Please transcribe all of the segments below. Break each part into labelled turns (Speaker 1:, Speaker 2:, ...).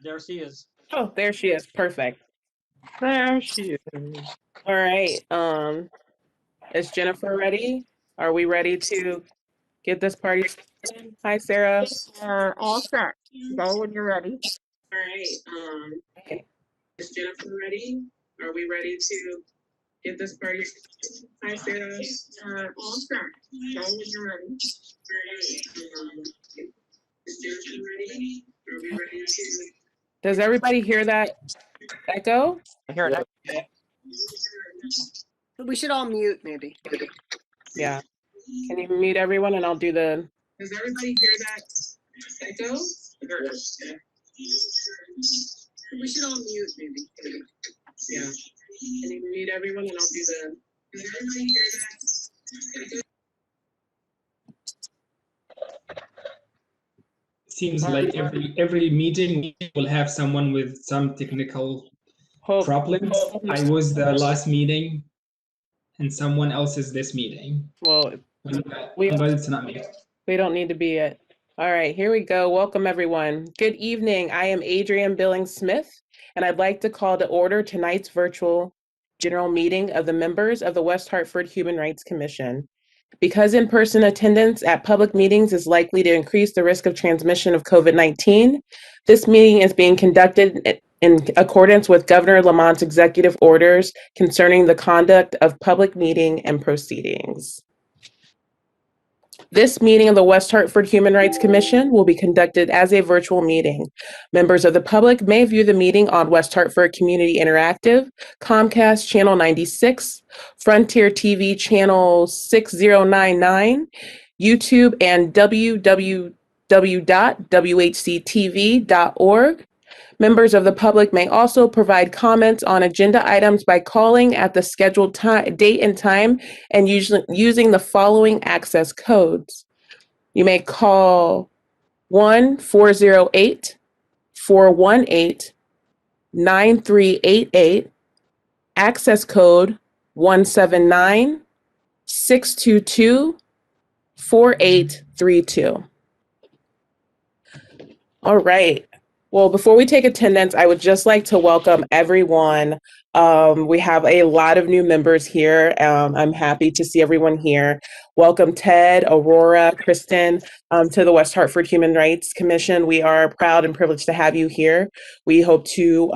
Speaker 1: There she is.
Speaker 2: Oh, there she is. Perfect. There she is. All right. Is Jennifer ready? Are we ready to get this party started? Hi, Sarah.
Speaker 3: All set. Go when you're ready.
Speaker 2: All right. Okay. Is Jennifer ready? Are we ready to get this party started? Hi, Sarah.
Speaker 3: All set. Go when you're ready.
Speaker 2: All right. Is Jennifer ready? Are we ready to? Does everybody hear that echo?
Speaker 1: I hear it.
Speaker 3: We should all mute, maybe.
Speaker 2: Yeah. Can you mute everyone and I'll do the. Does everybody hear that echo?
Speaker 3: We should all mute, maybe.
Speaker 2: Yeah. Can you mute everyone and I'll do the. Does everybody hear that echo?
Speaker 4: Seems like every meeting will have someone with some technical problems. I was the last meeting, and someone else is this meeting.
Speaker 2: Well,
Speaker 4: but it's not me.
Speaker 2: We don't need to be it. All right, here we go. Welcome, everyone. Good evening. I am Adrian Billings Smith, and I'd like to call to order tonight's virtual general meeting of the members of the West Hartford Human Rights Commission. Because in-person attendance at public meetings is likely to increase the risk of transmission of COVID-19, this meeting is being conducted in accordance with Governor Lamont's executive orders concerning the conduct of public meeting and proceedings. This meeting of the West Hartford Human Rights Commission will be conducted as a virtual meeting. Members of the public may view the meeting on West Hartford Community Interactive, Comcast Channel 96, Frontier TV Channel 6099, YouTube, and www.whctv.org. Members of the public may also provide comments on agenda items by calling at the scheduled date and time and using the following access codes. You may call 1-408-418-9388, access code 179-622-4832. All right. Well, before we take attendance, I would just like to welcome everyone. We have a lot of new members here. I'm happy to see everyone here. Welcome Ted, Aurora, Kristen to the West Hartford Human Rights Commission. We are proud and privileged to have you here. We hope to,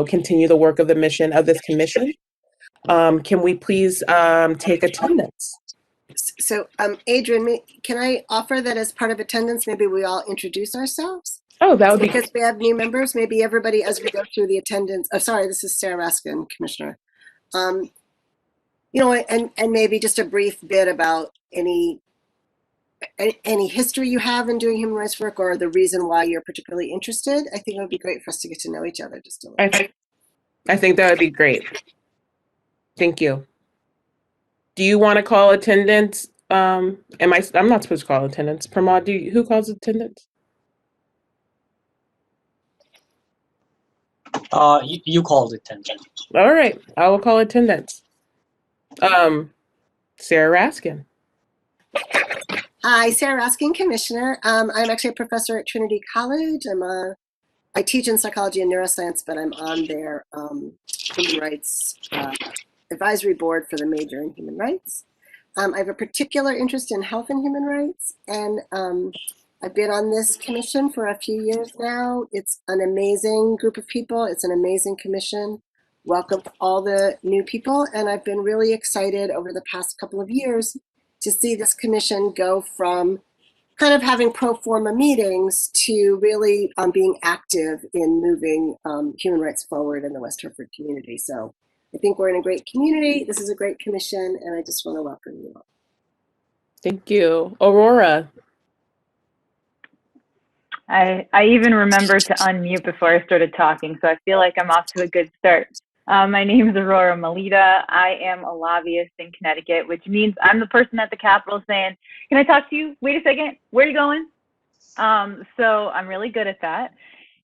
Speaker 2: continue the work of the mission of this commission. Can we please take attendance?
Speaker 3: So, Adrian, can I offer that as part of attendance, maybe we all introduce ourselves?
Speaker 2: Oh, that would be
Speaker 3: because we have new members. Maybe everybody, as we go through the attendance. Oh, sorry, this is Sarah Raskin, Commissioner. And maybe just a brief bit about any history you have in doing human rights work or the reason why you're particularly interested. I think it would be great for us to get to know each other just a little.
Speaker 2: I think that would be great. Thank you. Do you want to call attendance? I'm not supposed to call attendance. Pramod, who calls attendance?
Speaker 1: You called attendance.
Speaker 2: All right, I will call attendance. Sarah Raskin.
Speaker 3: Hi, Sarah Raskin, Commissioner. I'm actually a professor at Trinity College. I teach in psychology and neuroscience, but I'm on their human rights advisory board for the major in human rights. I have a particular interest in health and human rights, and I've been on this commission for a few years now. It's an amazing group of people. It's an amazing commission. Welcome all the new people, and I've been really excited over the past couple of years to see this commission go from kind of having pro forma meetings to really being active in moving human rights forward in the West Hartford community. So I think we're in a great community. This is a great commission, and I just want to welcome you all.
Speaker 2: Thank you. Aurora.
Speaker 5: I even remember to unmute before I started talking, so I feel like I'm off to a good start. My name is Aurora Melita. I am a lobbyist in Connecticut, which means I'm the person at the Capitol saying, can I talk to you? Wait a second, where are you going? So I'm really good at that.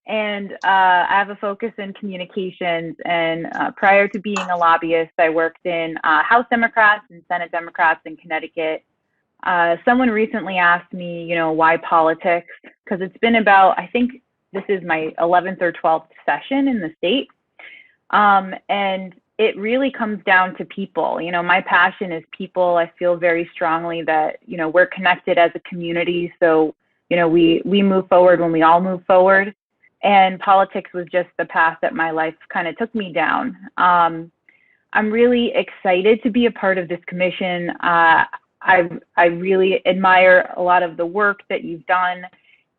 Speaker 5: And I have a focus in communications. And prior to being a lobbyist, I worked in House Democrats and Senate Democrats in Connecticut. Someone recently asked me, why politics? Because it's been about, I think, this is my 11th or 12th session in the state. And it really comes down to people. You know, my passion is people. I feel very strongly that, you know, we're connected as a community. So, you know, we move forward when we all move forward. And politics was just the path that my life kind of took me down. I'm really excited to be a part of this commission. I really admire a lot of the work that you've done.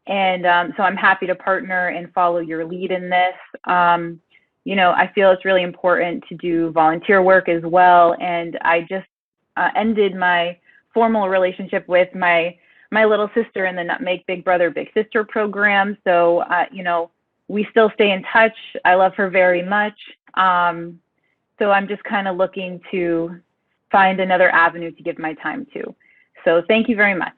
Speaker 5: And so I'm happy to partner and follow your lead in this. You know, I feel it's really important to do volunteer work as well. And I just ended my formal relationship with my little sister in the Nutmeg Big Brother Big Sister program. So, you know, we still stay in touch. I love her very much. So I'm just kind of looking to find another avenue to give my time to. So thank you very much.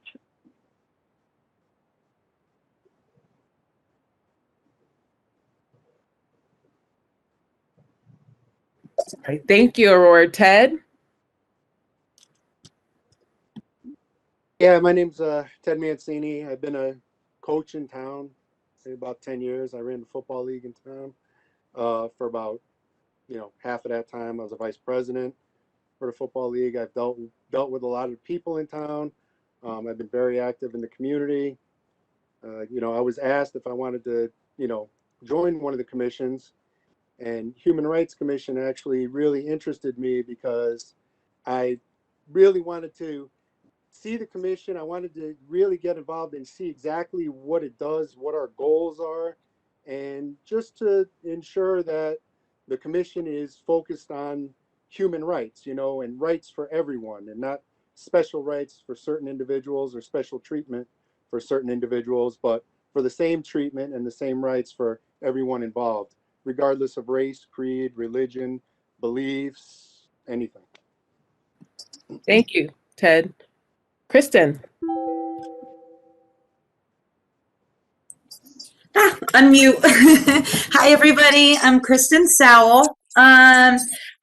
Speaker 2: All right, thank you, Aurora. Ted?
Speaker 6: Yeah, my name's Ted Mancini. I've been a coach in town for about 10 years. I ran the football league in town for about, you know, half of that time. I was a vice president for the football league. I've dealt with a lot of people in town. I've been very active in the community. You know, I was asked if I wanted to, you know, join one of the commissions, and Human Rights Commission actually really interested me because I really wanted to see the commission. I wanted to really get involved and see exactly what it does, what our goals are, and just to ensure that the commission is focused on human rights, you know, and rights for everyone, and not special rights for certain individuals or special treatment for certain individuals, but for the same treatment and the same rights for everyone involved, regardless of race, creed, religion, beliefs, anything.
Speaker 2: Thank you, Ted. Kristen?
Speaker 7: Unmute. Hi, everybody. I'm Kristen Sowell.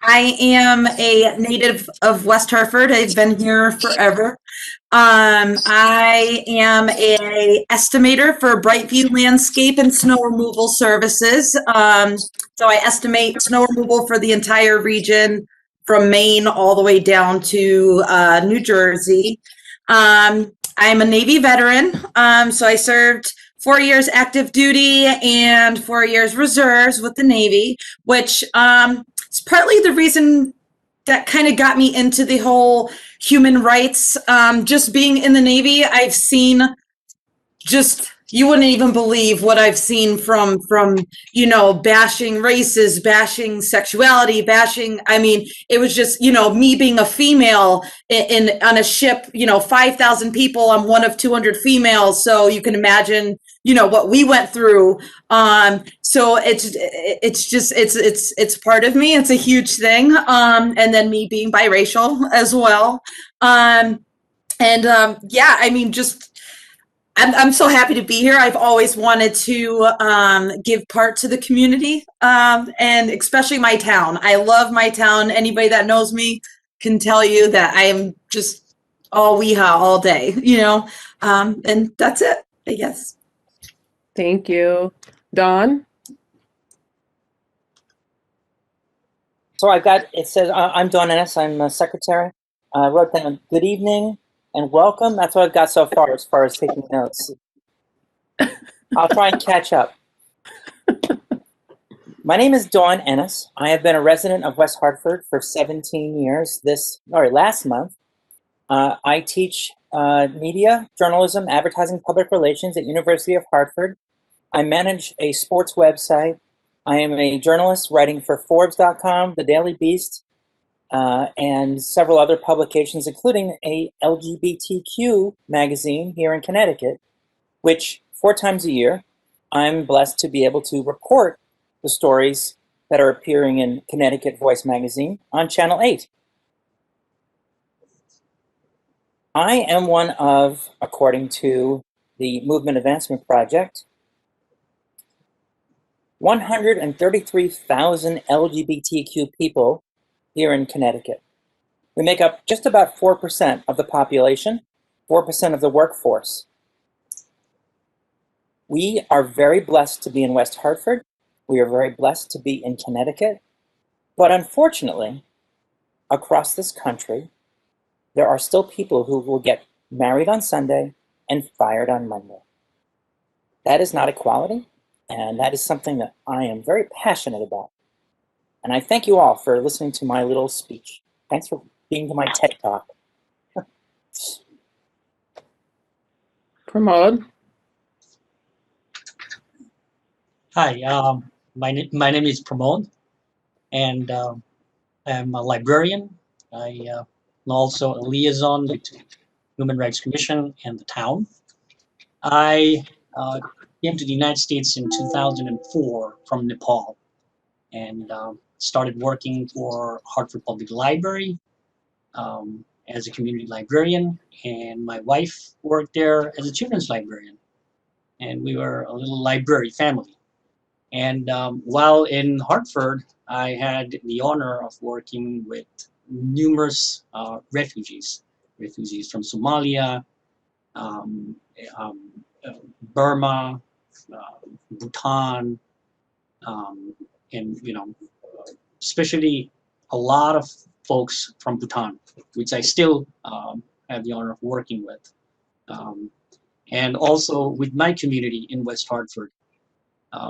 Speaker 7: I am a native of West Hartford. I've been here forever. I am a estimator for Brightview Landscape and Snow Removal Services. So I estimate snow removal for the entire region from Maine all the way down to New Jersey. I'm a Navy veteran, so I served 4 years active duty and 4 years reserves with the Navy, which is partly the reason that kind of got me into the whole human rights. Just being in the Navy, I've seen just, you wouldn't even believe what I've seen from, you know, bashing races, bashing sexuality, bashing, I mean, it was just, you know, me being a female on a ship, you know, 5,000 people, I'm one of 200 females. So you can imagine, you know, what we went through. So it's part of me. It's a huge thing. And then me being biracial as well. Yeah, I mean, just, I'm so happy to be here. I've always wanted to give part to the community, and especially my town. I love my town. Anybody that knows me can tell you that I am just all weehaw all day, you know, and that's it, I guess.
Speaker 2: Thank you. Dawn?
Speaker 8: So I've got, it says, I'm Dawn Ennis, I'm a secretary. I wrote down good evening and welcome. That's what I've got so far as taking notes. I'll try and catch up. My name is Dawn Ennis. I have been a resident of West Hartford for 17 years. Last month. I teach media, journalism, advertising, public relations at University of Hartford. I manage a sports website. I am a journalist writing for Forbes.com, The Daily Beast, and several other publications, including a LGBTQ magazine here in Connecticut, which 4 times a year, I'm blessed to be able to report the stories that are appearing in Connecticut Voice magazine on Channel 8. I am one of, according to the Movement Advancement Project, 133,000 LGBTQ people here in Connecticut. We make up just about 4% of the population, 4% of the workforce. We are very blessed to be in West Hartford. We are very blessed to be in Connecticut. But unfortunately, across this country, there are still people who will get married on Sunday and fired on Monday. That is not equality, and that is something that I am very passionate about. And I thank you all for listening to my little speech. Thanks for being to my TED Talk.
Speaker 2: Pramod.
Speaker 1: Hi, my name is Pramod, and I'm a librarian. I'm also a liaison between Human Rights Commission and the town. I came to the United States in 2004 from Nepal, and started working for Hartford Public Library as a community librarian, and my wife worked there as a children's librarian, and we were a little library family. And while in Hartford, I had the honor of working with numerous refugees from Somalia, Burma, Bhutan, and especially a lot of folks from Bhutan, which I still have the honor of working with, and also with my community in West Hartford.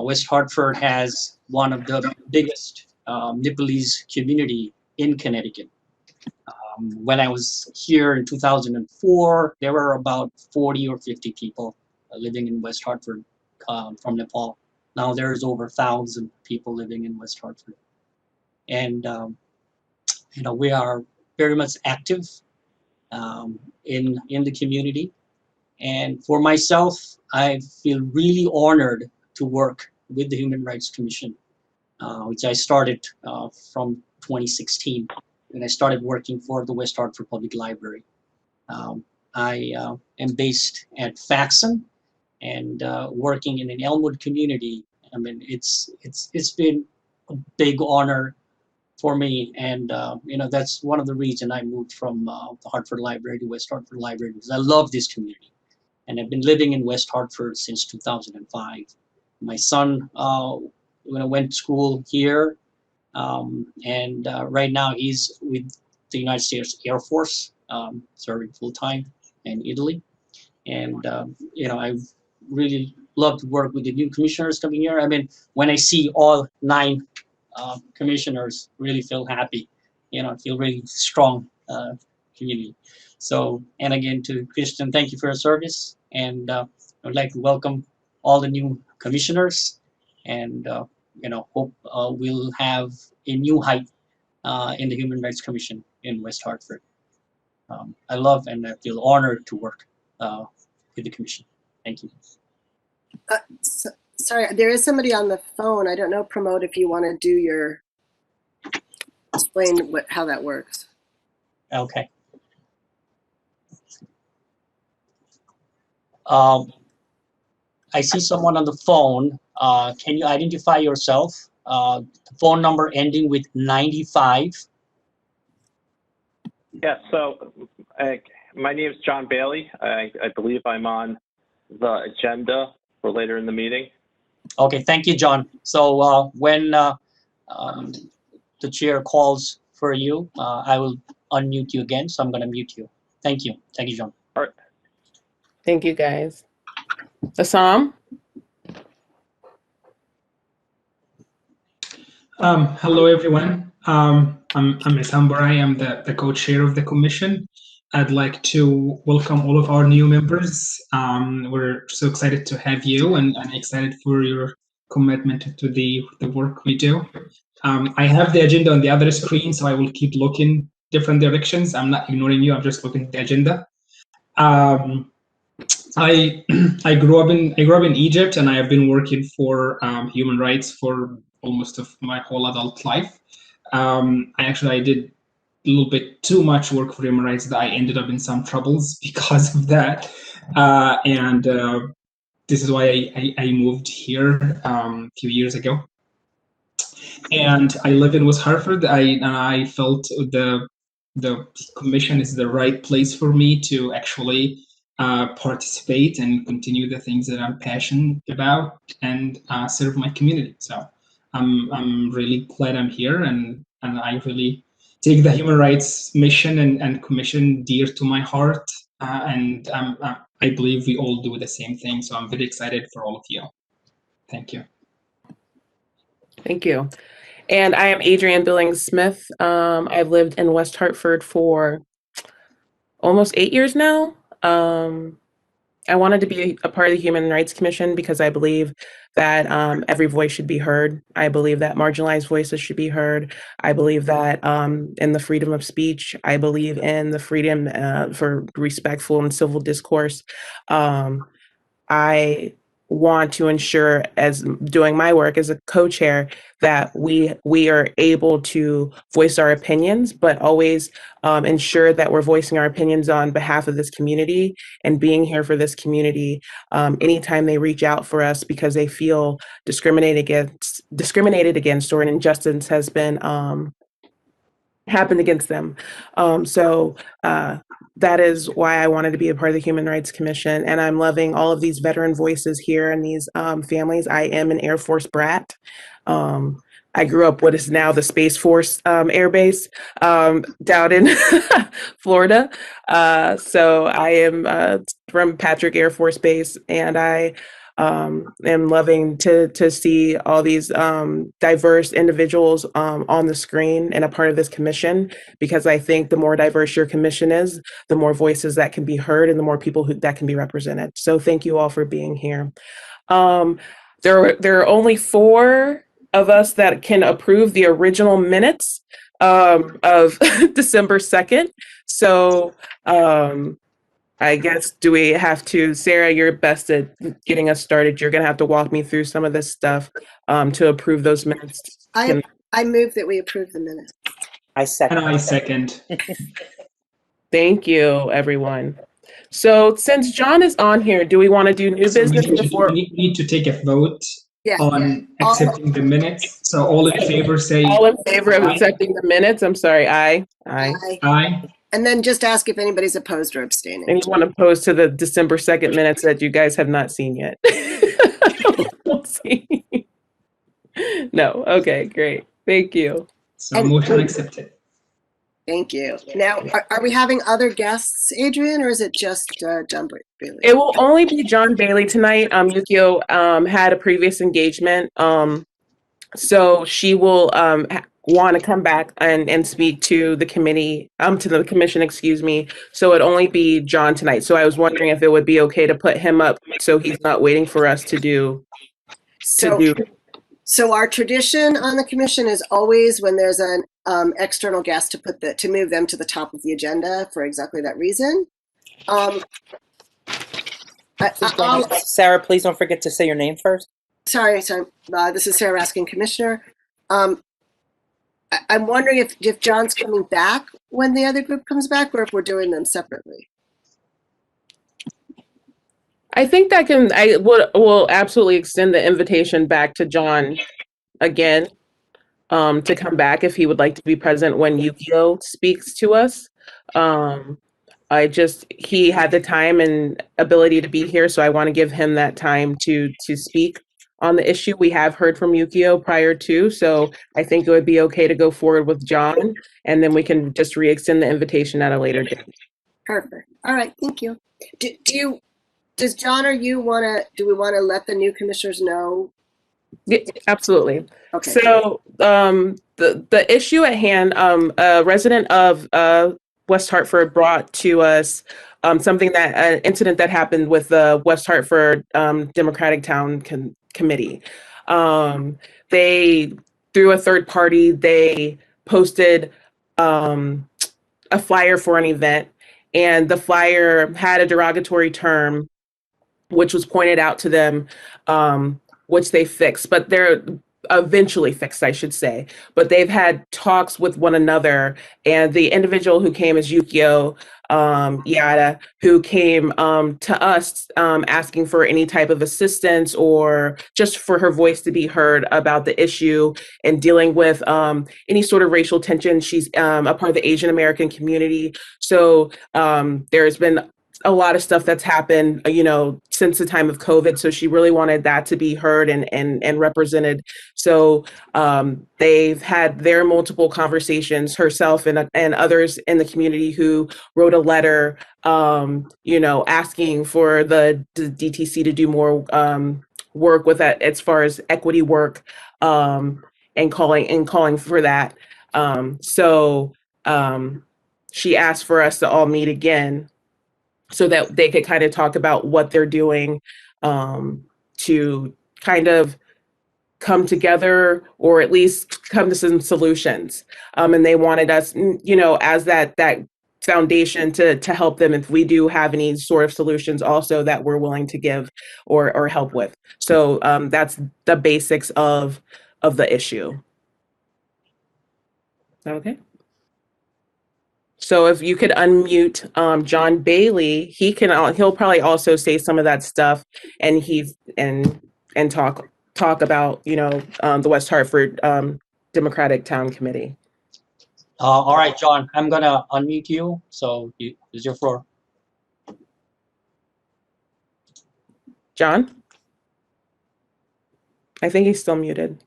Speaker 1: West Hartford has one of the biggest Nepalese community in Connecticut. When I was here in 2004, there were about 40 or 50 people living in West Hartford from Nepal. Now there's over 1,000 people living in West Hartford. And, we are very much active in the community. And for myself, I feel really honored to work with the Human Rights Commission, which I started from 2016 when I started working for the West Hartford Public Library. I am based at Faxon and working in an Elmwood community. I mean, it's been a big honor for me, and that's one of the reasons I moved from the Hartford Library to West Hartford Library, because I love this community. And I've been living in West Hartford since 2005. My son went to school here, and right now he's with the United States Air Force, serving full-time in Italy. And I really love to work with the new commissioners coming here. I mean, when I see all 9 commissioners, really feel happy. I feel really strong community. So, and again, to Christian, thank you for your service. And I would like to welcome all the new commissioners, and hope we'll have a new height in the Human Rights Commission in West Hartford. I love and I feel honored to work with the commission. Thank you.
Speaker 3: Sorry, there is somebody on the phone. I don't know, Pramod, if you want to explain how that works.
Speaker 1: Okay. I see someone on the phone. Can you identify yourself? The phone number ending with 95.
Speaker 9: Yeah, so my name is John Bailey. I believe I'm on the agenda for later in the meeting.
Speaker 1: Okay, thank you, John. So when the chair calls for you, I will unmute you again. So I'm going to mute you. Thank you. Thank you, John.
Speaker 9: All right.
Speaker 2: Thank you, guys. Assam?
Speaker 4: Hello, everyone. I'm Assam Borai. I'm the co-chair of the commission. I'd like to welcome all of our new members. We're so excited to have you, and excited for your commitment to the work we do. I have the agenda on the other screen, so I will keep looking different directions. I'm not ignoring you. I'm just looking at the agenda. I grew up in Egypt, and I have been working for human rights for almost of my whole adult life. I did a little bit too much work for human rights that I ended up in some troubles because of that. And this is why I moved here a few years ago. And I live in West Hartford. I felt the commission is the right place for me to actually participate and continue the things that I'm passionate about and serve my community. So I'm really glad I'm here, and I really take the human rights mission and commission dear to my heart. And I believe we all do the same thing. So I'm very excited for all of you. Thank you.
Speaker 2: Thank you. And I am Adrian Billings Smith. I've lived in West Hartford for almost 8 years now. I wanted to be a part of the Human Rights Commission because I believe that every voice should be heard. I believe that marginalized voices should be heard. I believe that in the freedom of speech. I believe in the freedom for respectful and civil discourse. I want to ensure, as doing my work as a co-chair, that we are able to voice our opinions, but always ensure that we're voicing our opinions on behalf of this community and being here for this community anytime they reach out for us because they feel discriminated against or an injustice has been happened against them. That is why I wanted to be a part of the Human Rights Commission. And I'm loving all of these veteran voices here and these families. I am an Air Force brat. I grew up what is now the Space Force Air Base down in Florida. So I am from Patrick Air Force Base, and I am loving to see all these diverse individuals on the screen and a part of this commission, because I think the more diverse your commission is, the more voices that can be heard and the more people that can be represented. So thank you all for being here. There are only 4 of us that can approve the original minutes of December 2nd. So I guess, do we have to, Sarah, you're best at getting us started. You're going to have to walk me through some of this stuff to approve those minutes.
Speaker 3: I move that we approve the minutes.
Speaker 8: I second.
Speaker 4: And I second.
Speaker 2: Thank you, everyone. So since John is on here, do we want to do new
Speaker 4: So
Speaker 2: business before?
Speaker 4: we need to take a vote
Speaker 3: Yeah.
Speaker 4: on accepting the minutes. So all in favor say
Speaker 2: All in favor of
Speaker 4: aye.
Speaker 2: accepting the minutes? I'm sorry, aye.
Speaker 4: Aye.
Speaker 3: And then just ask if anybody's opposed or abstaining.
Speaker 2: Anyone opposed to the December 2nd minutes that you guys have not seen yet? We'll see. No, okay, great. Thank you.
Speaker 4: So motion accepted.
Speaker 3: Thank you. Now, are we having other guests, Adrian, or is it just John Bailey?
Speaker 2: It will only be John Bailey tonight. Yukio had a previous engagement, so she will want to come back and speak to the committee, to the commission, excuse me. So it'd only be John tonight. So I was wondering if it would be okay to put him up so he's not waiting for us to do.
Speaker 3: So our tradition on the commission is always when there's an external guest to move them to the top of the agenda for exactly that reason.
Speaker 8: Sarah, please don't forget to say your name first.
Speaker 3: Sorry. This is Sarah Raskin, Commissioner. I'm wondering if John's coming back when the other group comes back, or if we're doing them separately.
Speaker 2: I think that I will absolutely extend the invitation back to John again to come back if he would like to be present when Yukio speaks to us. He had the time and ability to be here, so I want to give him that time to speak on the issue. We have heard from Yukio prior to, so I think it would be okay to go forward with John, and then we can just re-extend the invitation at a later date.
Speaker 3: Perfect. All right, thank you. Does John or you do we want to let the new commissioners know?
Speaker 2: Yeah, absolutely.
Speaker 3: Okay.
Speaker 2: So the issue at hand, a resident of West Hartford brought to us an incident that happened with the West Hartford Democratic Town Committee. They, through a third party, they posted a flyer for an event, and the flyer had a derogatory term, which was pointed out to them, which they fixed, but they're eventually fixed, I should say. But they've had talks with one another, and the individual who came is Yukio Yada, who came to us asking for any type of assistance or just for her voice to be heard about the issue and dealing with any sort of racial tension. She's a part of the Asian American community. So there's been a lot of stuff that's happened, since the time of COVID. So she really wanted that to be heard and represented. So they've had their multiple conversations, herself and others in the community who wrote a letter, asking for the DTC to do more work with that as far as equity work, and calling for that. She asked for us to all meet again so that they could kind of talk about what they're doing to kind of come together, or at least come to some solutions. And they wanted us, as that foundation to help them if we do have any sort of solutions also that we're willing to give or help with. So that's the basics of the issue. Okay. So if you could unmute John Bailey, he'll probably also say some of that stuff, and talk about the West Hartford Democratic Town Committee.
Speaker 1: All right, John, I'm gonna unmute you. So is your floor.
Speaker 2: John? I think he's still muted.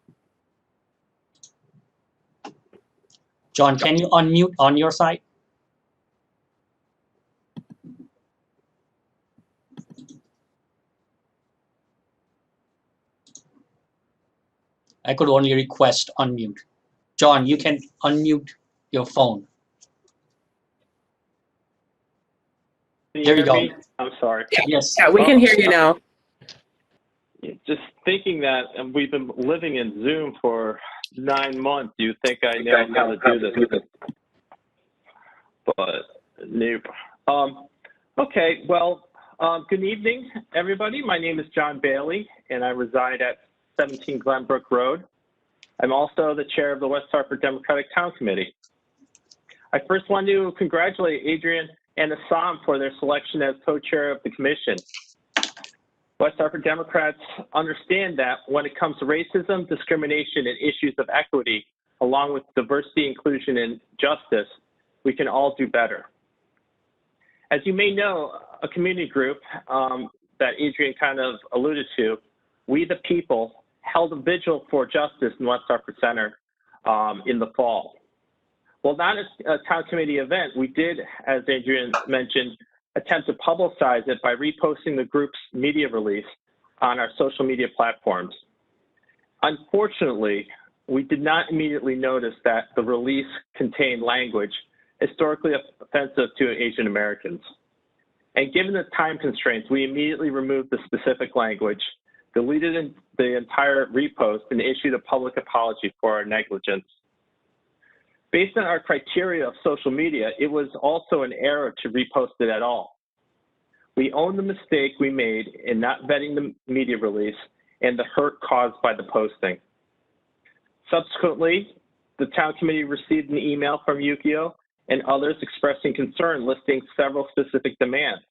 Speaker 1: John, can you unmute on your side? I could only request unmute. John, you can unmute your phone. There you go.
Speaker 9: Me? I'm sorry.
Speaker 1: Yes.
Speaker 2: Yeah, we can hear you now.
Speaker 9: Just thinking that we've been living in Zoom for 9 months, you think I know how to do this. But nope. Okay, well, good evening, everybody. My name is John Bailey, and I reside at 17 Glenbrook Road. I'm also the chair of the West Hartford Democratic Town Committee. I first want to congratulate Adrian and Assam for their selection as co-chair of the commission. West Hartford Democrats understand that when it comes to racism, discrimination, and issues of equity, along with diversity, inclusion, and justice, we can all do better. As you may know, a community group that Adrian kind of alluded to, We the People, held a vigil for justice in West Hartford Center in the fall. Well, not a town committee event, we did, as Adrian mentioned, attempt to publicize it by reposting the group's media release on our social media platforms. Unfortunately, we did not immediately notice that the release contained language historically offensive to Asian Americans. And given the time constraints, we immediately removed the specific language, deleted the entire repost, and issued a public apology for our negligence. Based on our criteria of social media, it was also an error to repost it at all. We own the mistake we made in not vetting the media release and the hurt caused by the posting. Subsequently, the town committee received an email from Yukio and others expressing concern, listing several specific demands.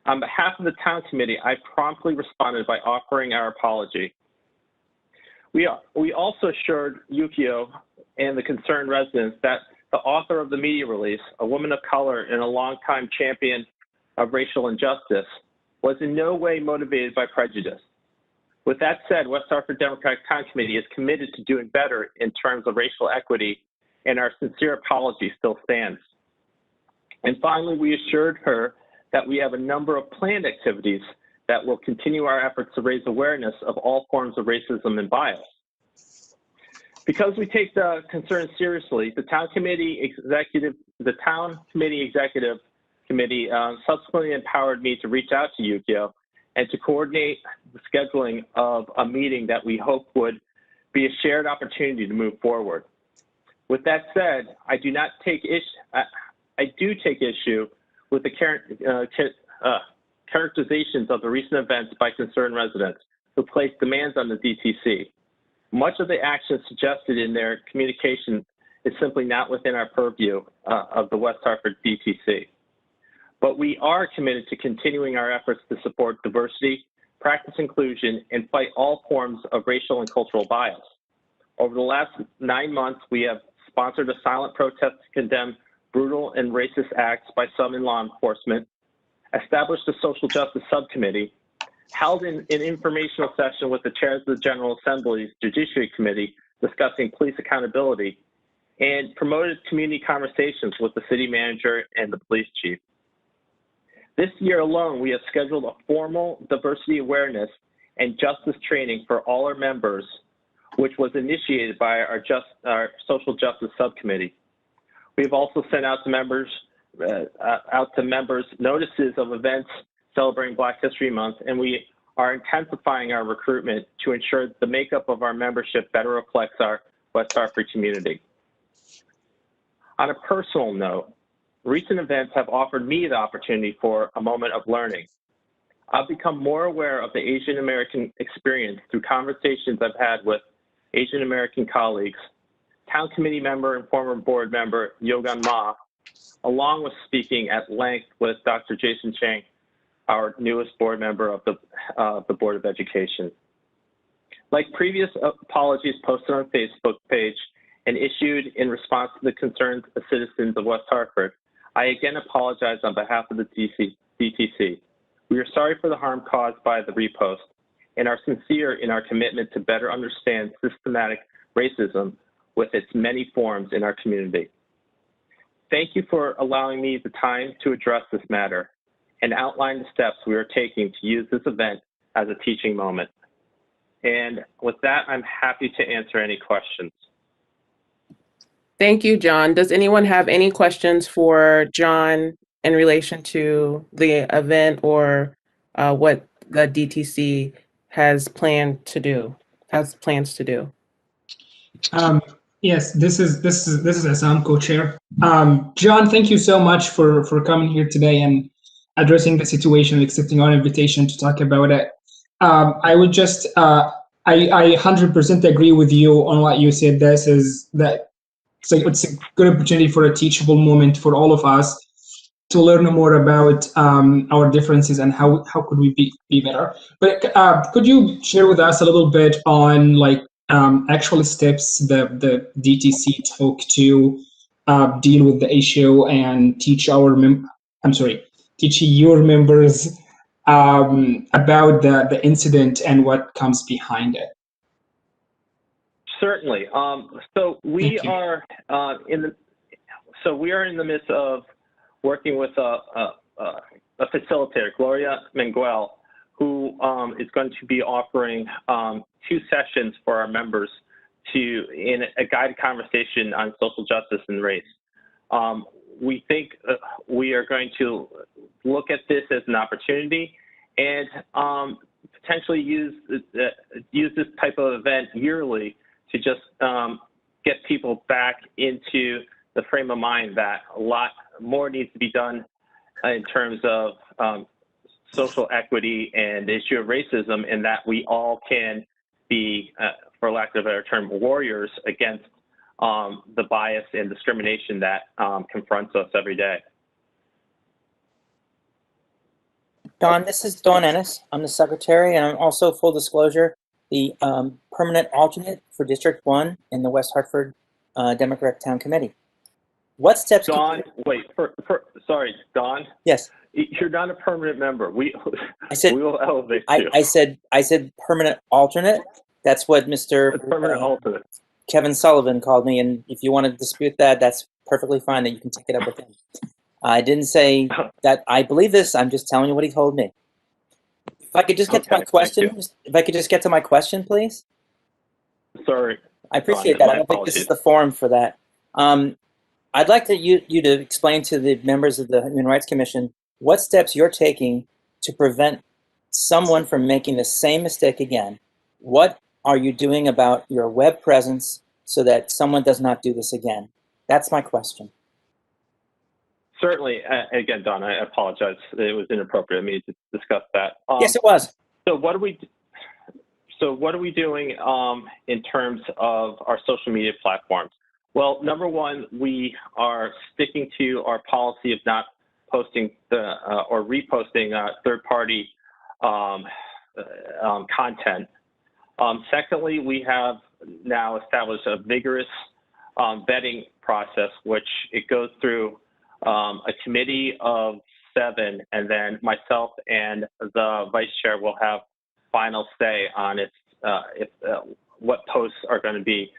Speaker 9: On behalf of the town committee, I promptly responded by offering our apology. We also assured Yukio and the concerned residents that the author of the media release, a woman of color and a longtime champion of racial injustice, was in no way motivated by prejudice. With that said, West Hartford Democratic Town Committee is committed to doing better in terms of racial equity, and our sincere apology still stands. And finally, we assured her that we have a number of planned activities that will continue our efforts to raise awareness of all forms of racism and bias. Because we take the concern seriously, the Town Committee Executive Committee subsequently empowered me to reach out to Yukio and to coordinate the scheduling of a meeting that we hope would be a shared opportunity to move forward. With that said, I do take issue with the characterizations of the recent events by concerned residents who placed demands on the DTC. Much of the action suggested in their communication is simply not within our purview of the West Hartford DTC. But we are committed to continuing our efforts to support diversity, practice inclusion, and fight all forms of racial and cultural bias. Over the last 9 months, we have sponsored a silent protest to condemn brutal and racist acts by some in law enforcement, established a social justice subcommittee, held an informational session with the chairs of the General Assembly's Judiciary Committee discussing police accountability, and promoted community conversations with the city manager and the police chief. This year alone, we have scheduled a formal diversity awareness and justice training for all our members, which was initiated by our social justice subcommittee. We've also sent out to members notices of events celebrating Black History Month, and we are intensifying our recruitment to ensure that the makeup of our membership better reflects our West Hartford community. On a personal note, recent events have offered me the opportunity for a moment of learning. I've become more aware of the Asian American experience through conversations I've had with Asian American colleagues, town committee member and former board member Yogan Ma, along with speaking at length with Dr. Jason Chang, our newest board member of the Board of Education. Like previous apologies posted on Facebook page and issued in response to the concerns of citizens of West Hartford, I again apologize on behalf of the DTC. We are sorry for the harm caused by the repost and are sincere in our commitment to better understand systematic racism with its many forms in our community. Thank you for allowing me the time to address this matter and outline the steps we are taking to use this event as a teaching moment. And with that, I'm happy to answer any questions.
Speaker 2: Thank you, John. Does anyone have any questions for John in relation to the event or what the DTC has planned to do, plans to do?
Speaker 4: Yes, this is Assam, co-chair. John, thank you so much for coming here today and addressing the situation, accepting our invitation to talk about it. I would just, I 100% agree with you on what you said. It's a good opportunity for a teachable moment for all of us to learn more about our differences and how could we be better. But could you share with us a little bit on like actual steps the DTC took to deal with the issue and teach your members about the incident and what comes behind it?
Speaker 9: Certainly. So we are in the midst of working with a facilitator, Gloria Menguel, who is going to be offering 2 sessions for our members in a guided conversation on social justice and race. We think we are going to look at this as an opportunity and potentially use this type of event yearly to just get people back into the frame of mind that a lot more needs to be done in terms of social equity and the issue of racism, and that we all can be, for lack of a better term, warriors against the bias and discrimination that confronts us every day.
Speaker 8: Don, this is Dawn Ennis. I'm the secretary, and I'm also, full disclosure, the permanent alternate for District 1 in the West Hartford Democratic Town Committee. What steps?
Speaker 9: Don, sorry, Don.
Speaker 8: Yes.
Speaker 9: You're not a permanent member. We will elevate you.
Speaker 8: I said permanent alternate. That's what Mr.
Speaker 9: Permanent alternate.
Speaker 8: Kevin Sullivan called me, and if you want to dispute that, that's perfectly fine. That you can take it up with him. I didn't say that I believe this. I'm just telling you what he told me. If I could just get to my question, please.
Speaker 9: Sorry.
Speaker 8: I appreciate that. I don't think this is the forum for that. I'd like you to explain to the members of the Human Rights Commission what steps you're taking to prevent someone from making the same mistake again. What are you doing about your web presence so that someone does not do this again? That's my question.
Speaker 9: Certainly. Again, Don, I apologize. It was inappropriate of me to discuss that.
Speaker 8: Yes, it was.
Speaker 9: So what are we doing in terms of our social media platforms? Well, number one, we are sticking to our policy of not posting or reposting third-party content. Secondly, we have now established a vigorous vetting process, which it goes through a committee of 7, and then myself and the vice chair will have final say on what posts are going to be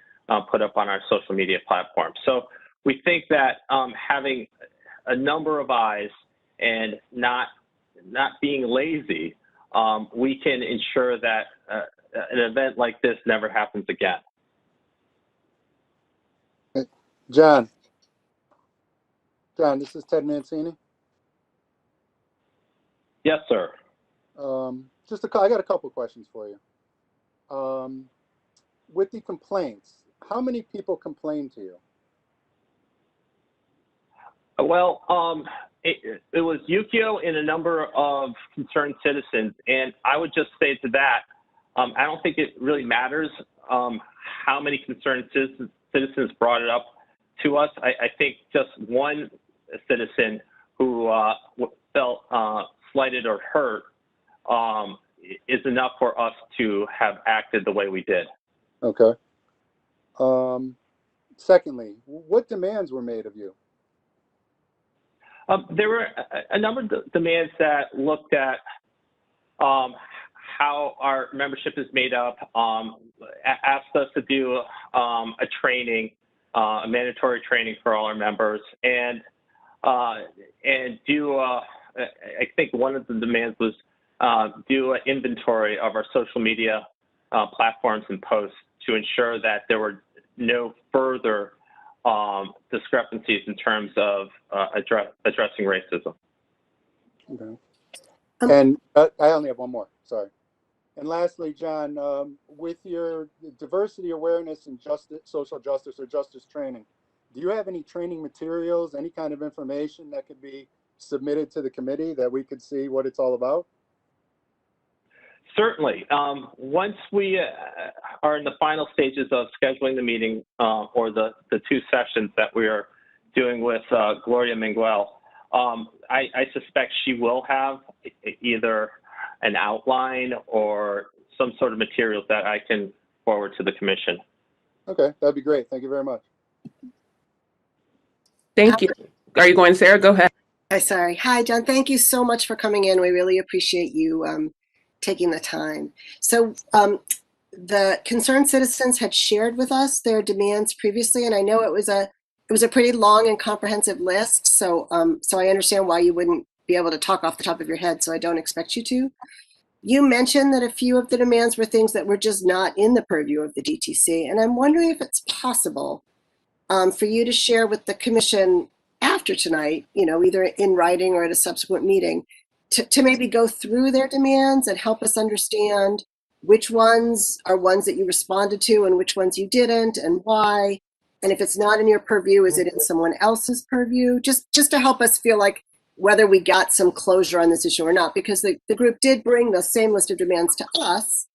Speaker 9: put up on our social media platform. So we think that having a number of eyes and not being lazy, we can ensure that an event like this never happens again.
Speaker 6: John, this is Ted Mancini.
Speaker 9: Yes, sir.
Speaker 6: I got a couple questions for you. With the complaints, how many people complained to you?
Speaker 9: Well, it was Yukio and a number of concerned citizens, and I would just say to that, I don't think it really matters how many concerned citizens brought it up to us. I think just one citizen who felt slighted or hurt is enough for us to have acted the way we did.
Speaker 6: Okay. Secondly, what demands were made of you?
Speaker 9: There were a number of demands that looked at how our membership is made up, asked us to do a training, a mandatory training for all our members, and do, I think one of the demands was do an inventory of our social media platforms and posts to ensure that there were no further discrepancies in terms of addressing racism.
Speaker 6: Okay. And I only have one more, sorry. And lastly, John, with your diversity awareness and social justice or justice training, do you have any training materials, any kind of information that could be submitted to the committee that we could see what it's all about?
Speaker 9: Certainly. Once we are in the final stages of scheduling the meeting or the 2 sessions that we are doing with Gloria Miguel, I suspect she will have either an outline or some sort of materials that I can forward to the commission.
Speaker 6: Okay, that'd be great. Thank you very much.
Speaker 2: Thank you. Are you going, Sarah? Go ahead.
Speaker 3: Sorry. Hi, John. Thank you so much for coming in. We really appreciate you taking the time. So the concerned citizens had shared with us their demands previously, and I know it was a pretty long and comprehensive list. So so I understand why you wouldn't be able to talk off the top of your head. So I don't expect you to. You mentioned that a few of the demands were things that were just not in the purview of the DTC, and I'm wondering if it's possible for you to share with the commission after tonight, either in writing or at a subsequent meeting, to maybe go through their demands and help us understand which ones are ones that you responded to and which ones you didn't and why. And if it's not in your purview, is it in someone else's purview? Just to help us feel like whether we got some closure on this issue or not, because the group did bring the same list of demands to us.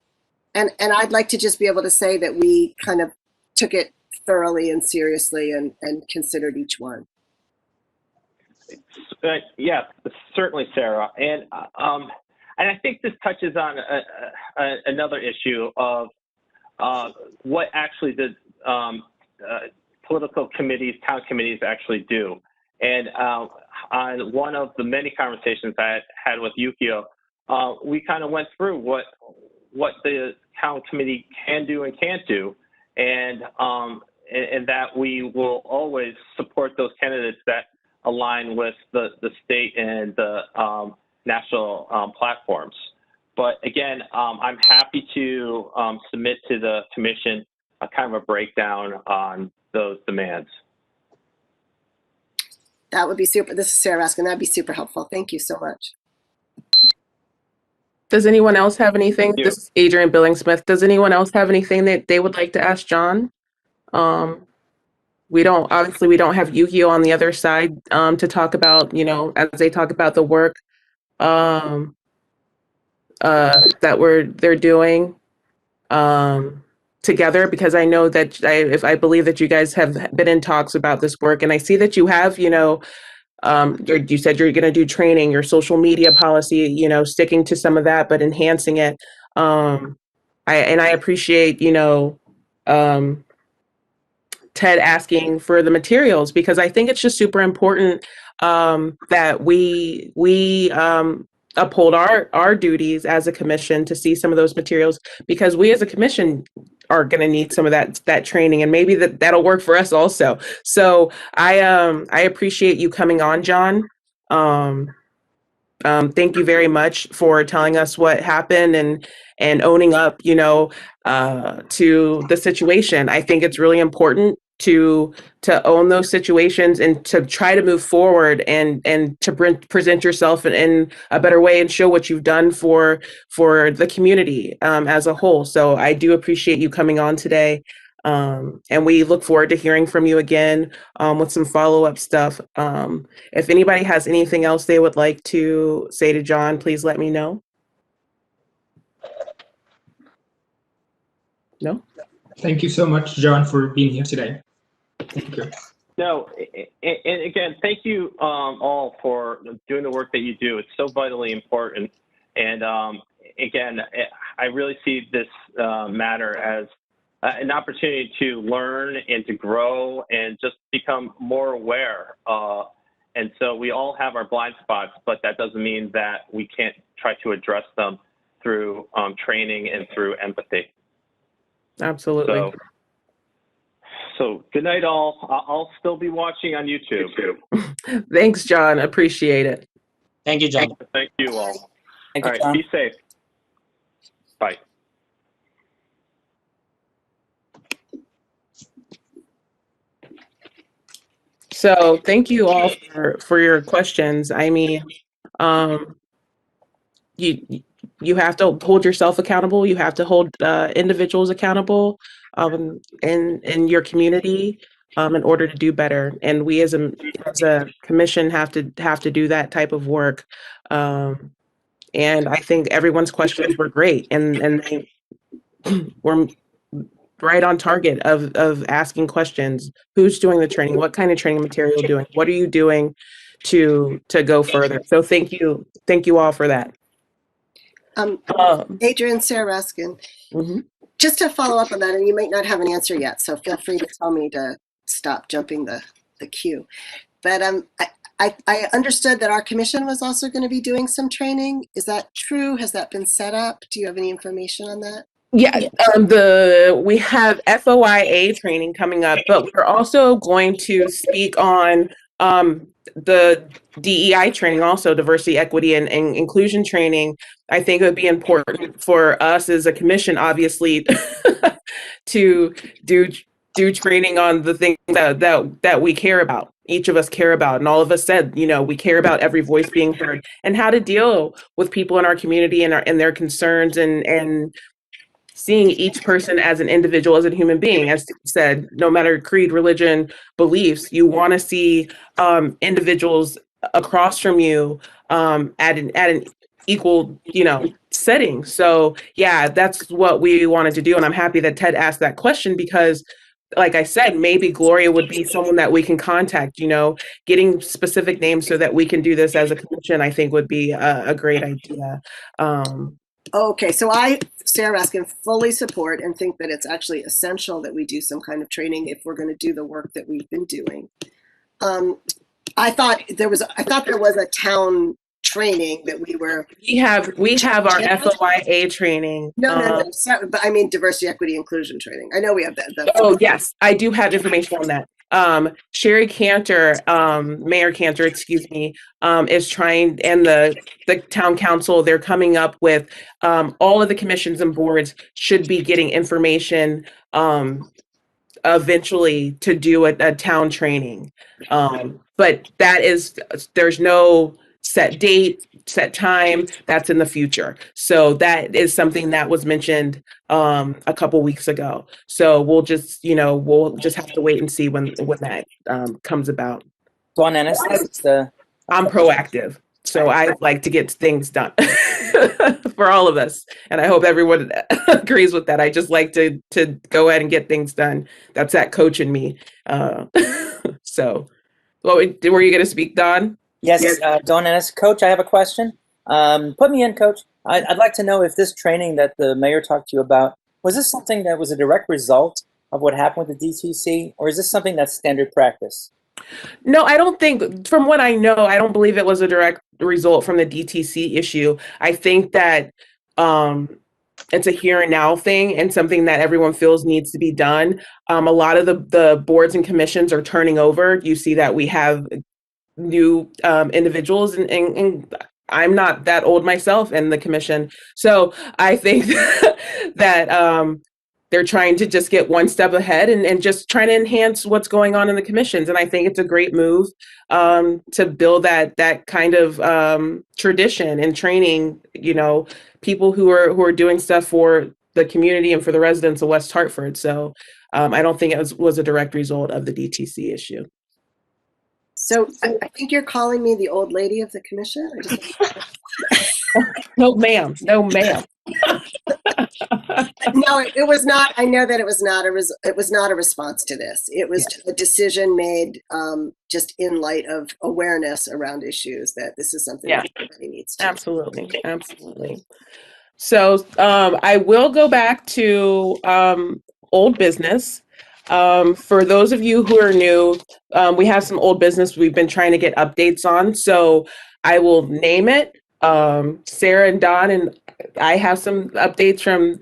Speaker 3: And I'd like to just be able to say that we kind of took it thoroughly and seriously and considered each one.
Speaker 9: Yeah, certainly, Sarah. And I think this touches on another issue of what actually the political committees, town committees actually do. And on one of the many conversations I had with Yukio, we kind of went through what the town committee can do and can't do, and that we will always support those candidates that align with the state and the national platforms. But again, I'm happy to submit to the commission a kind of a breakdown on those demands.
Speaker 3: That would be super. This is Sarah asking. That'd be super helpful. Thank you so much.
Speaker 2: Does anyone else have anything?
Speaker 9: Thank you.
Speaker 2: This is Adrian Billings-Smith. Does anyone else have anything that they would like to ask John? We don't have Yukio on the other side to talk about, as they talk about the work that they're doing together, because I know that I believe that you guys have been in talks about this work, and I see that you have, you said you're going to do training, your social media policy, sticking to some of that, but enhancing it. I appreciate, Ted asking for the materials, because I think it's just super important that we uphold our duties as a commission to see some of those materials, because we as a commission are going to need some of that training, and maybe that'll work for us also. So I appreciate you coming on, John. Thank you very much for telling us what happened and owning up, to the situation. I think it's really important to own those situations and to try to move forward and to present yourself in a better way and show what you've done for the community as a whole. So I do appreciate you coming on today. And we look forward to hearing from you again with some follow-up stuff. If anybody has anything else they would like to say to John, please let me know. No?
Speaker 4: Thank you so much, John, for being here today. Thank you.
Speaker 9: No, and again, thank you all for doing the work that you do. It's so vitally important. And again, I really see this matter as an opportunity to learn and to grow and just become more aware. And so we all have our blind spots, but that doesn't mean that we can't try to address them through training and through empathy.
Speaker 2: Absolutely.
Speaker 9: So good night, all. I'll still be watching on YouTube.
Speaker 2: Thanks, John. Appreciate it.
Speaker 1: Thank you, John.
Speaker 9: Thank you all.
Speaker 8: Thank
Speaker 9: All
Speaker 8: you,
Speaker 9: right,
Speaker 8: John.
Speaker 9: be safe. Bye.
Speaker 2: So thank you all for your questions. I mean, you have to hold yourself accountable. You have to hold individuals accountable in your community in order to do better. And we as a commission have to do that type of work. And I think everyone's questions were great, and they were right on target of asking questions. Who's doing the training? What kind of training material are you doing? What are you doing to go further? So thank you all for that.
Speaker 3: Adrian, Sarah Raskin. Just to follow up on that, and you might not have an answer yet, so feel free to tell me to stop jumping the queue. But I understood that our commission was also going to be doing some training. Is that true? Has that been set up? Do you have any information on that?
Speaker 2: Yeah, we have FOIA training coming up, but we're also going to speak on the DEI training, also diversity, equity, and inclusion training. I think it would be important for us as a commission, obviously, to do training on the things that we care about. Each of us care about, and all of us said, we care about every voice being heard, and how to deal with people in our community and their concerns, and seeing each person as an individual, as a human being. As said, no matter creed, religion, beliefs, you want to see individuals across from you at an equal, setting. So yeah, that's what we wanted to do. And I'm happy that Ted asked that question, because like I said, maybe Gloria would be someone that we can contact, getting specific names so that we can do this as a commission, I think would be a great idea.
Speaker 3: Okay, so Sarah Raskin, fully support and think that it's actually essential that we do some kind of training if we're going to do the work that we've been doing. I thought there was a town training that we have our
Speaker 2: FOIA training.
Speaker 3: No, but I mean diversity, equity, inclusion training. I know we have that.
Speaker 2: Oh yes, I do have information on that. Sherry Cantor, Mayor Cantor, excuse me, is trying, and the town council, they're coming up with all of the commissions and boards should be getting information eventually to do a town training. But there's no set date, set time, that's in the future. So that is something that was mentioned a couple weeks ago. So we'll just have to wait and see when that comes about.
Speaker 8: Dawn Ennis,
Speaker 2: I'm proactive, so I like to get things done for all of us, and I hope everyone agrees with that. I just like to go ahead and get things done. That's that coach in me. So, were you going to speak, Dawn?
Speaker 8: Yes, Dawn Ennis. Coach, I have a question. Put me in, Coach. I'd like to know if this training that the mayor talked to you about, was this something that was a direct result of what happened with the DTC, or is this something that's standard practice?
Speaker 2: No, I don't think, from what I know, I don't believe it was a direct result from the DTC issue. I think that um, it's a here and now thing and something that everyone feels needs to be done. A lot of the boards and commissions are turning over. You see that we have new individuals, and I'm not that old myself in the commission. So I think that they're trying to just get one step ahead and just trying to enhance what's going on in the commissions. And I think it's a great move to build that kind of tradition and training, people who are doing stuff for the community and for the residents of West Hartford. So I don't think it was a direct result of the DTC issue.
Speaker 3: So I think you're calling me the old lady of the commission.
Speaker 2: No, ma'am. No, ma'am.
Speaker 3: No, it was not. I know that it was not a response to this. It was a decision made just in light of awareness around issues that this is something that everybody needs to.
Speaker 2: Absolutely. So I will go back to old business. For those of you who are new, we have some old business we've been trying to get updates on. So I will name it. Sarah and Don and I have some updates from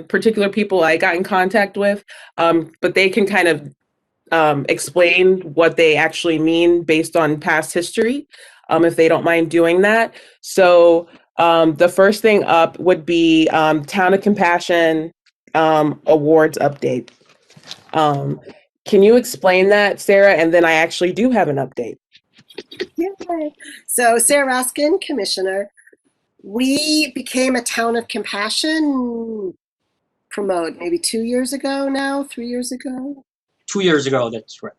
Speaker 2: particular people I got in contact with, but they can kind of explain what they actually mean based on past history, if they don't mind doing that. So the first thing up would be Town of Compassion awards update. Can you explain that, Sarah? And then I actually do have an update.
Speaker 3: Yay. So Sarah Raskin, Commissioner. We became a Town of Compassion maybe 2 years ago now, 3 years ago.
Speaker 1: 2 years ago, that's right.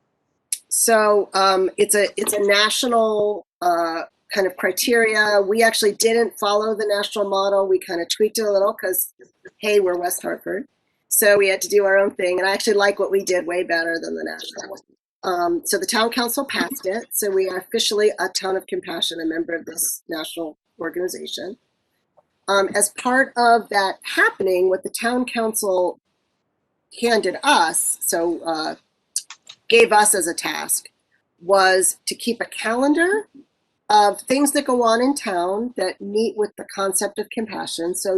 Speaker 3: So it's a national kind of criteria. We actually didn't follow the national model. We kind of tweaked it a little because, hey, we're West Hartford. So we had to do our own thing. And I actually like what we did way better than the national one. So the town council passed it. So we are officially a Town of Compassion, a member of this national organization. As part of that happening, what the town council handed us, gave us as a task, was to keep a calendar of things that go on in town that meet with the concept of compassion. So,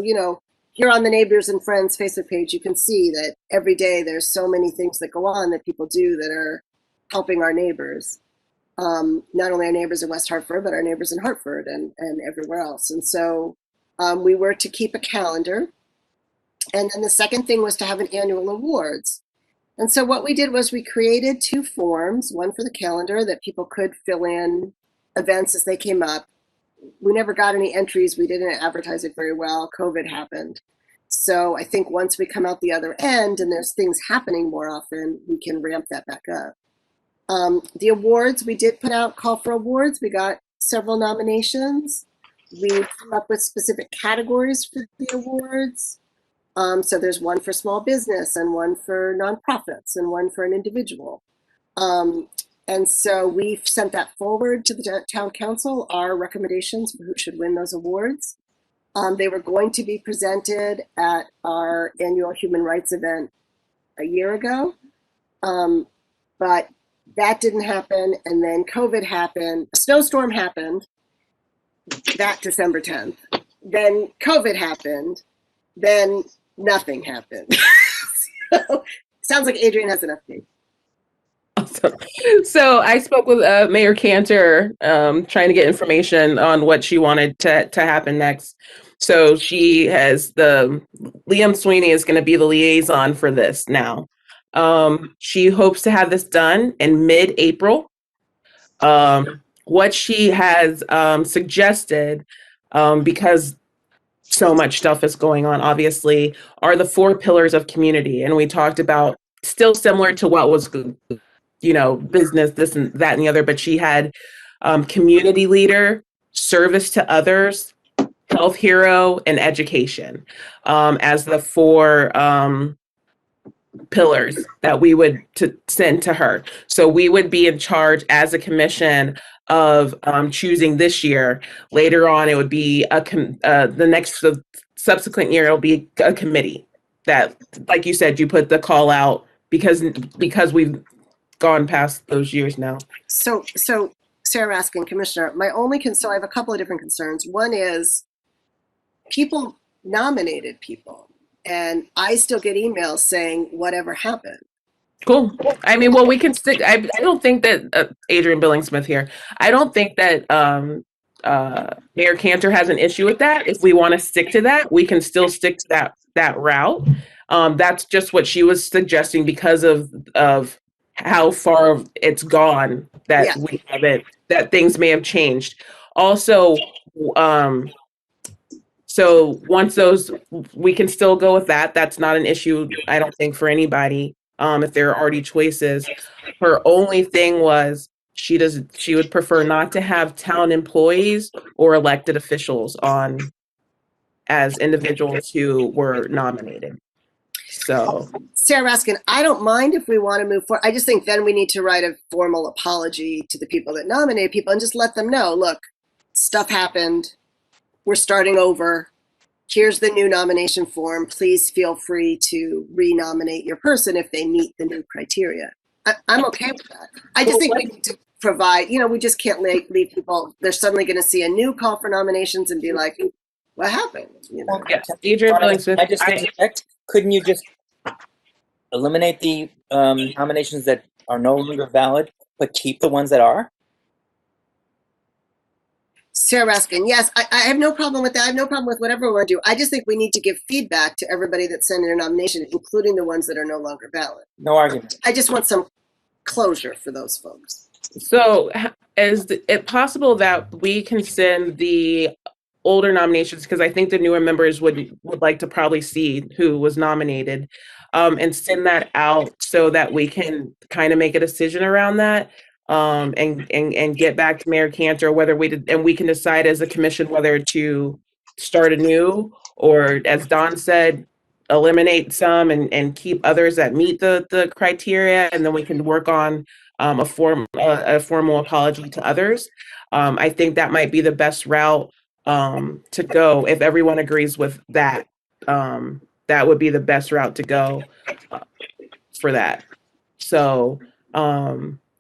Speaker 3: here on the Neighbors and Friends Facebook page, you can see that every day there's so many things that go on that people do that are helping our neighbors. Not only our neighbors in West Hartford, but our neighbors in Hartford and everywhere else. And so we were to keep a calendar. And then the second thing was to have an annual awards. And so what we did was we created 2 forms, one for the calendar that people could fill in events as they came up. We never got any entries. We didn't advertise it very well. COVID happened. So I think once we come out the other end and there's things happening more often, we can ramp that back up. The awards, we did put out call for awards. We got several nominations. We came up with specific categories for the awards. So there's one for small business and one for nonprofits and one for an individual. And so we've sent that forward to the town council, our recommendations for who should win those awards. They were going to be presented at our annual human rights event a year ago, but that didn't happen. And then COVID happened, a snowstorm happened that December 10th. Then COVID happened, then nothing happened. So, sounds like Adrian has an update.
Speaker 2: Awesome. So I spoke with Mayor Cantor, trying to get information on what she wanted to happen next. So she has Liam Sweeney is going to be the liaison for this now. She hopes to have this done in mid-April. What she has suggested, because so much stuff is going on, obviously, are the 4 pillars of community. And we talked about, still similar to what was, business, this and that and the other, but she had community leader, service to others, health hero, and education as the 4 pillars that we would send to her. So we would be in charge as a commission of choosing this year. Later on, it would be the subsequent year, it'll be a committee that, like you said, you put the call out because we've gone past those years now.
Speaker 3: So Sarah Raskin, Commissioner, so I have a couple of different concerns. One is people nominated people, and I still get emails saying whatever happened.
Speaker 2: Cool. I mean, well, we can stick. I don't think that Adrian Billings-Smith here. I don't think that Mayor Cantor has an issue with that. If we want to stick to that, we can still stick to that route. That's just what she was suggesting because of how far it's gone that
Speaker 3: Yeah.
Speaker 2: we haven't, that things may have changed. Also, so once those, we can still go with that. That's not an issue, I don't think, for anybody. If there are already choices. Her only thing was she would prefer not to have town employees or elected officials on as individuals who were nominated. So
Speaker 3: Sarah Raskin, I don't mind if we want to move forward. I just think then we need to write a formal apology to the people that nominate people and just let them know, look, stuff happened. We're starting over. Here's the new nomination form. Please feel free to renominate your person if they meet the new criteria. I'm okay with that. I just think we need to provide, we just can't leave people, they're suddenly going to see a new call for nominations and be like, what happened?
Speaker 2: Yes, Adrian Billings-Smith.
Speaker 8: I just interject. Couldn't you just eliminate the nominations that are no longer valid, but keep the ones that are?
Speaker 3: Sarah Raskin, yes, I have no problem with that. I have no problem with whatever we want to do. I just think we need to give feedback to everybody that sent in a nomination, including the ones that are no longer valid.
Speaker 8: No argument.
Speaker 3: I just want some closure for those folks.
Speaker 2: So is it possible that we can send the older nominations, because I think the newer members would like to probably see who was nominated, and send that out so that we can kind of make a decision around that, and get back to Mayor Cantor whether we can decide as a commission whether to start anew, or as Don said, eliminate some and keep others that meet the criteria, and then we can work on a formal apology to others. I think that might be the best route to go. If everyone agrees with that, that would be the best route to go for that. So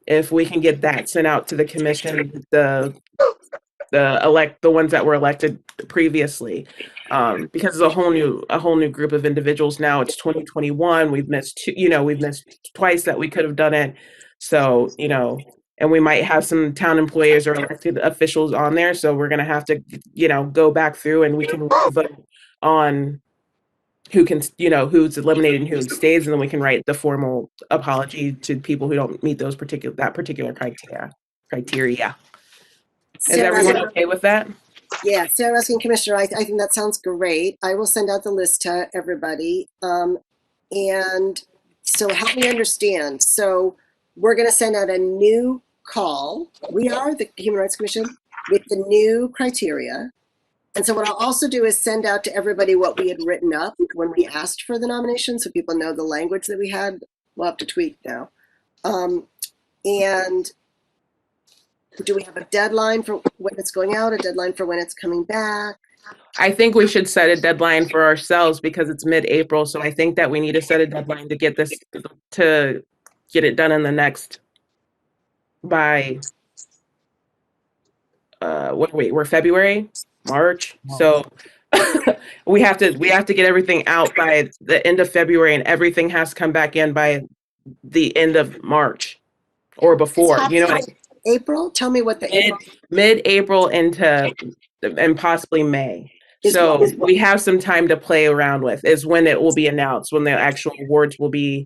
Speaker 2: if we can get that sent out to the commission, the ones that were elected previously, because it's a whole new group of individuals now. It's 2021. We've missed we've missed twice that we could have done it. So, and we might have some town employees or elected officials on there. So we're going to have to, go back through and we can vote on who can, who's eliminated and who stays. And then we can write the formal apology to people who don't meet that particular criteria. Is everyone okay with that?
Speaker 3: Yeah, Sarah Raskin, Commissioner, I think that sounds great. I will send out the list to everybody. And so help me understand. So we're going to send out a new call. We are the Human Rights Commission with the new criteria. And so what I'll also do is send out to everybody what we had written up when we asked for the nomination, so people know the language that we had. We'll have to tweak now. And do we have a deadline for when it's going out, a deadline for when it's coming back?
Speaker 2: I think we should set a deadline for ourselves because it's mid-April. So I think that we need to set a deadline to get it done in the next by we're February, March. So we have to get everything out by the end of February, and everything has to come back in by the end of March or before.
Speaker 3: April? Tell me what the
Speaker 2: mid-April and possibly May. So we have some time to play around with is when it will be announced, when the actual awards will be.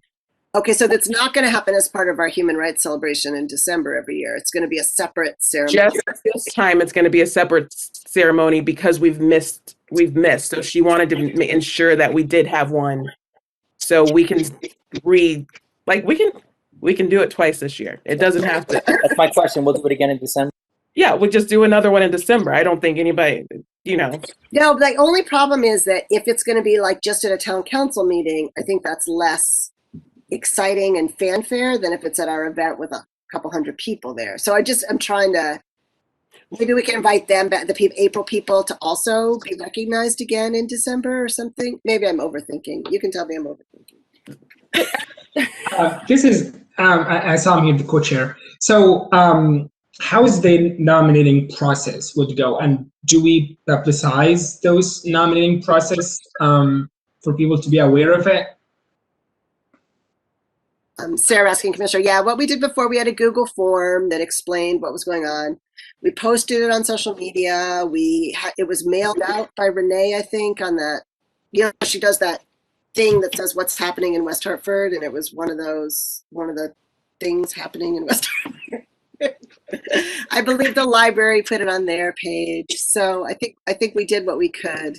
Speaker 3: Okay, so that's not going to happen as part of our Human Rights Celebration in December every year. It's going to be a separate ceremony.
Speaker 2: Just this time, it's going to be a separate ceremony because we've missed. So she wanted to ensure that we did have one, so we can we can do it twice this year. It doesn't have to.
Speaker 8: That's my question. We'll do it again in December.
Speaker 2: Yeah, we'll just do another one in December. I don't think anybody,
Speaker 3: No, the only problem is that if it's going to be like just at a town council meeting, I think that's less exciting and fanfare than if it's at our event with a couple hundred people there. So I'm trying to, maybe we can invite them back, the April people, to also be recognized again in December or something. Maybe I'm overthinking. You can tell me I'm overthinking.
Speaker 4: I saw him here, the co-chair. So how is the nominating process would go? And do we publicize those nominating process for people to be aware of it?
Speaker 3: Sarah asking Commissioner, yeah, what we did before, we had a Google form that explained what was going on. We posted it on social media. It was mailed out by Renee, I think, on that, she does that thing that says what's happening in West Hartford, and it was one of the things happening in West Hartford. I believe the library put it on their page. So I think we did what we could.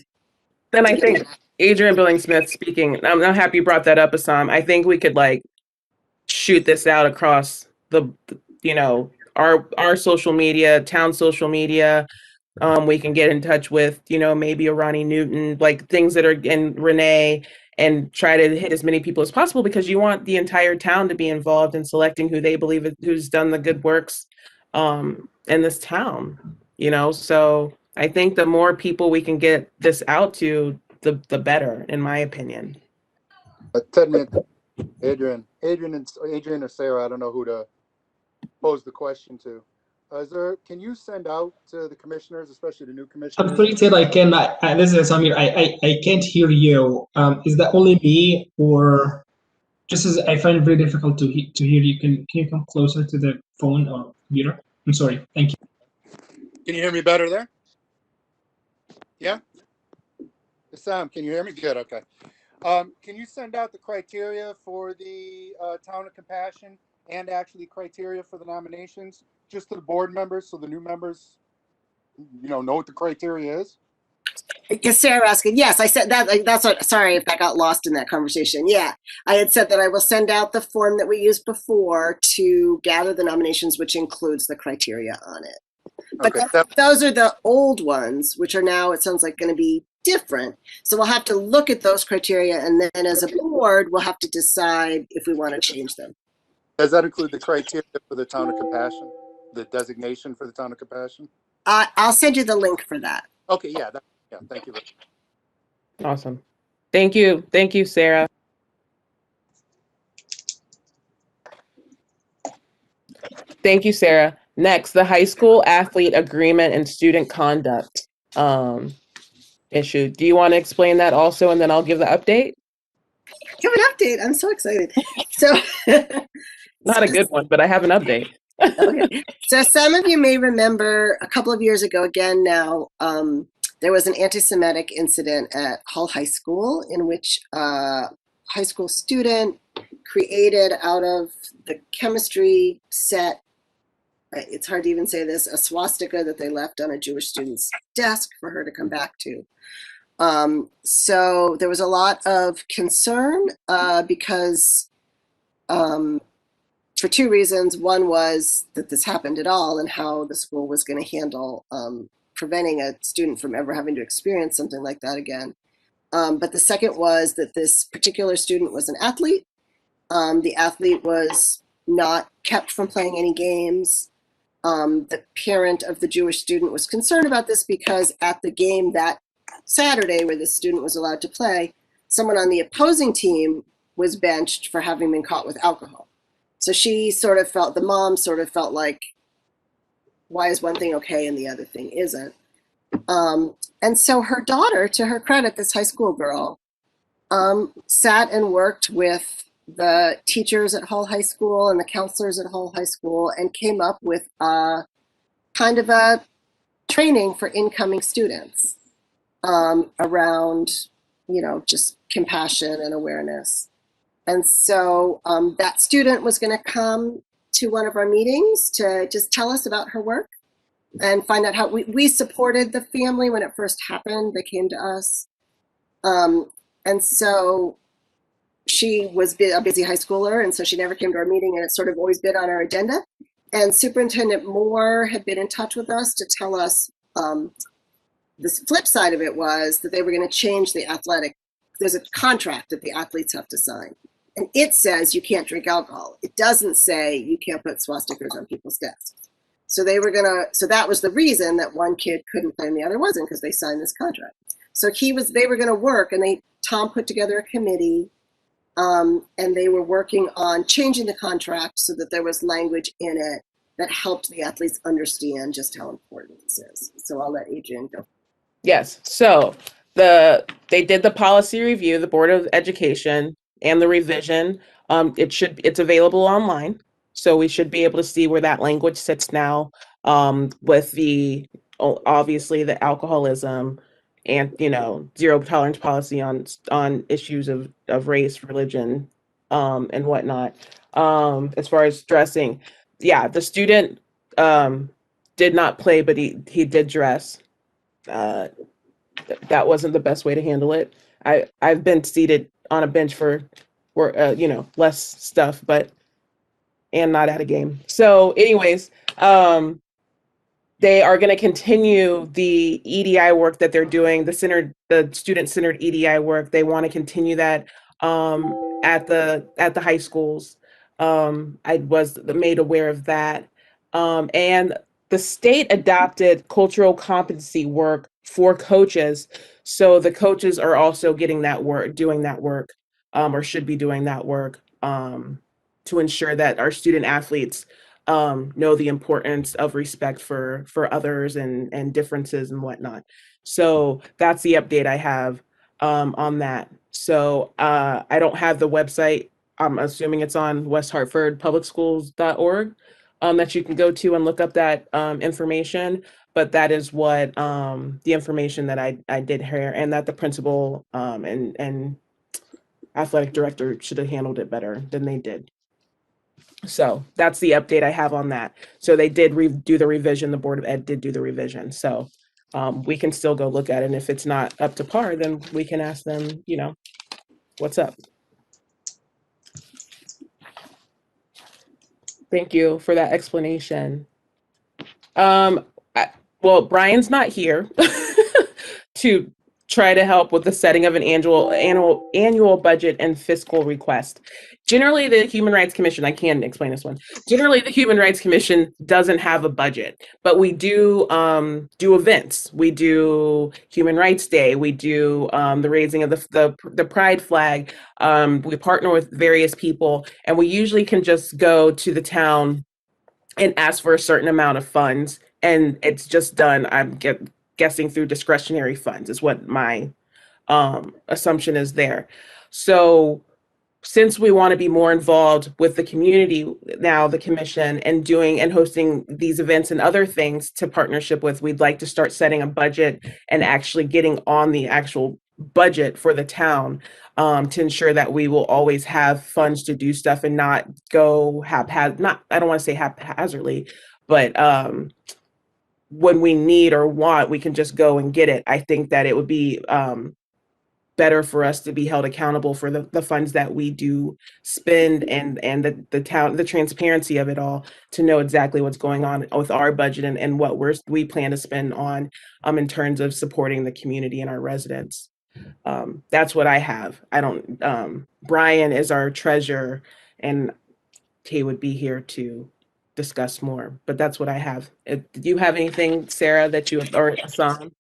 Speaker 2: Then I think Adrian Billings Smith speaking, I'm happy you brought that up, Assam. I think we could shoot this out across our social media, town social media. We can get in touch with, maybe a Ronnie Newton, things that are in Renee, and try to hit as many people as possible, because you want the entire town to be involved in selecting who they believe who's done the good works in this town, So I think the more people we can get this out to, the better, in my opinion.
Speaker 6: 10 minutes. Adrian or Sarah, I don't know who to pose the question to. Can you send out to the commissioners, especially the new commissioners?
Speaker 4: I'm afraid that I can. This is Samir. I can't hear you. Is that only me, or just as I find it very difficult to hear you? Can you come closer to the phone or computer? I'm sorry. Thank you.
Speaker 6: Can you hear me better there? Yeah. Sam, can you hear me? Good. Okay. Can you send out the criteria for the Town of Compassion and actually criteria for the nominations just to the board members, so the new members, know what the criteria is?
Speaker 3: Because Sarah asking, yes, I said that. That's what. Sorry if I got lost in that conversation. Yeah, I had said that I will send out the form that we used before to gather the nominations, which includes the criteria on it. But
Speaker 6: Okay.
Speaker 3: those are the old ones, which are now, it sounds like, going to be different. So we'll have to look at those criteria, and then as a board, we'll have to decide if we want to change them.
Speaker 6: Does that include the criteria for the Town of Compassion, the designation for the Town of Compassion?
Speaker 3: I'll send you the link for that.
Speaker 6: Okay. Yeah. Thank you.
Speaker 2: Awesome. Thank you. Thank you, Sarah. Thank you, Sarah. Next, the high school athlete agreement and student conduct issue. Do you want to explain that also, and then I'll give the update?
Speaker 3: Give an update. I'm so excited. So,
Speaker 2: not a good one, but I have an update.
Speaker 3: Okay. So some of you may remember a couple of years ago, again now, there was an anti-Semitic incident at Hull High School in which a high school student created out of the chemistry set, it's hard to even say this, a swastika that they left on a Jewish student's desk for her to come back to. So there was a lot of concern because for two reasons. One was that this happened at all and how the school was going to handle preventing a student from ever having to experience something like that again. But the second was that this particular student was an athlete. The athlete was not kept from playing any games. The parent of the Jewish student was concerned about this because at the game that Saturday where the student was allowed to play, someone on the opposing team was benched for having been caught with alcohol. So she sort of felt, the mom sort of felt like, why is one thing okay and the other thing isn't? And so her daughter, to her credit, this high school girl, sat and worked with the teachers at Hull High School and the counselors at Hull High School and came up with kind of a training for incoming students around, just compassion and awareness. And so that student was going to come to one of our meetings to just tell us about her work and find out how we supported the family when it first happened. They came to us. And so she was a busy high schooler, and so she never came to our meeting, and it's sort of always been on our agenda. And Superintendent Moore had been in touch with us to tell us the flip side of it was that they were going to change the athletic. There's a contract that the athletes have to sign. And it says you can't drink alcohol. It doesn't say you can't put swastikas on people's desks. So they were so that was the reason that one kid couldn't play and the other wasn't, because they signed this contract. So they were gonna work, and Tom put together a committee and they were working on changing the contract so that there was language in it that helped the athletes understand just how important this is. So I'll let Adrian go.
Speaker 2: Yes. So they did the policy review, the Board of Education, and the revision. It's available online, so we should be able to see where that language sits now, with obviously the alcoholism and zero tolerance policy on issues of race, religion, and whatnot. As far as dressing, yeah, the student did not play, but he did dress. That wasn't the best way to handle it. I've been seated on a bench for less stuff, and not at a game. So anyways, they are going to continue the EDI work that they're doing, the student-centered EDI work. They want to continue that at the high schools. I was made aware of that. And the state adopted cultural competency work for coaches. So the coaches are also getting that work, doing that work, or should be doing that work, to ensure that our student athletes know the importance of respect for others and differences and whatnot. So that's the update I have on that. So I don't have the website. I'm assuming it's on westhartfordpublicschools.org, that you can go to and look up that information. But that is what the information that I did hear, and that the principal and athletic director should have handled it better than they did. So that's the update I have on that. So they did do the revision. The Board of Ed did do the revision. So we can still go look at it. And if it's not up to par, then we can ask them, what's up? Thank you for that explanation. Well, Brian's not here to try to help with the setting of an annual budget and fiscal request. Generally, the Human Rights Commission, I can explain this one. Generally, the Human Rights Commission doesn't have a budget, but we do events. We do Human Rights Day. We do the raising of the Pride flag. We partner with various people, and we usually can just go to the town and ask for a certain amount of funds, and it's just done. I'm guessing through discretionary funds is what my assumption is there. So since we want to be more involved with the community now, the commission, and doing and hosting these events and other things to partnership with, we'd like to start setting a budget and actually getting on the actual budget for the town, to ensure that we will always have funds to do stuff and not go I don't want to say haphazardly, but when we need or want, we can just go and get it. I think that it would be better for us to be held accountable for the funds that we do spend, and the transparency of it all, to know exactly what's going on with our budget and what we plan to spend on in terms of supporting the community and our residents. That's what I have. I don't, Brian is our treasurer, and he would be here to discuss more, but that's what I have. Do you have anything, Sarah, or Assam,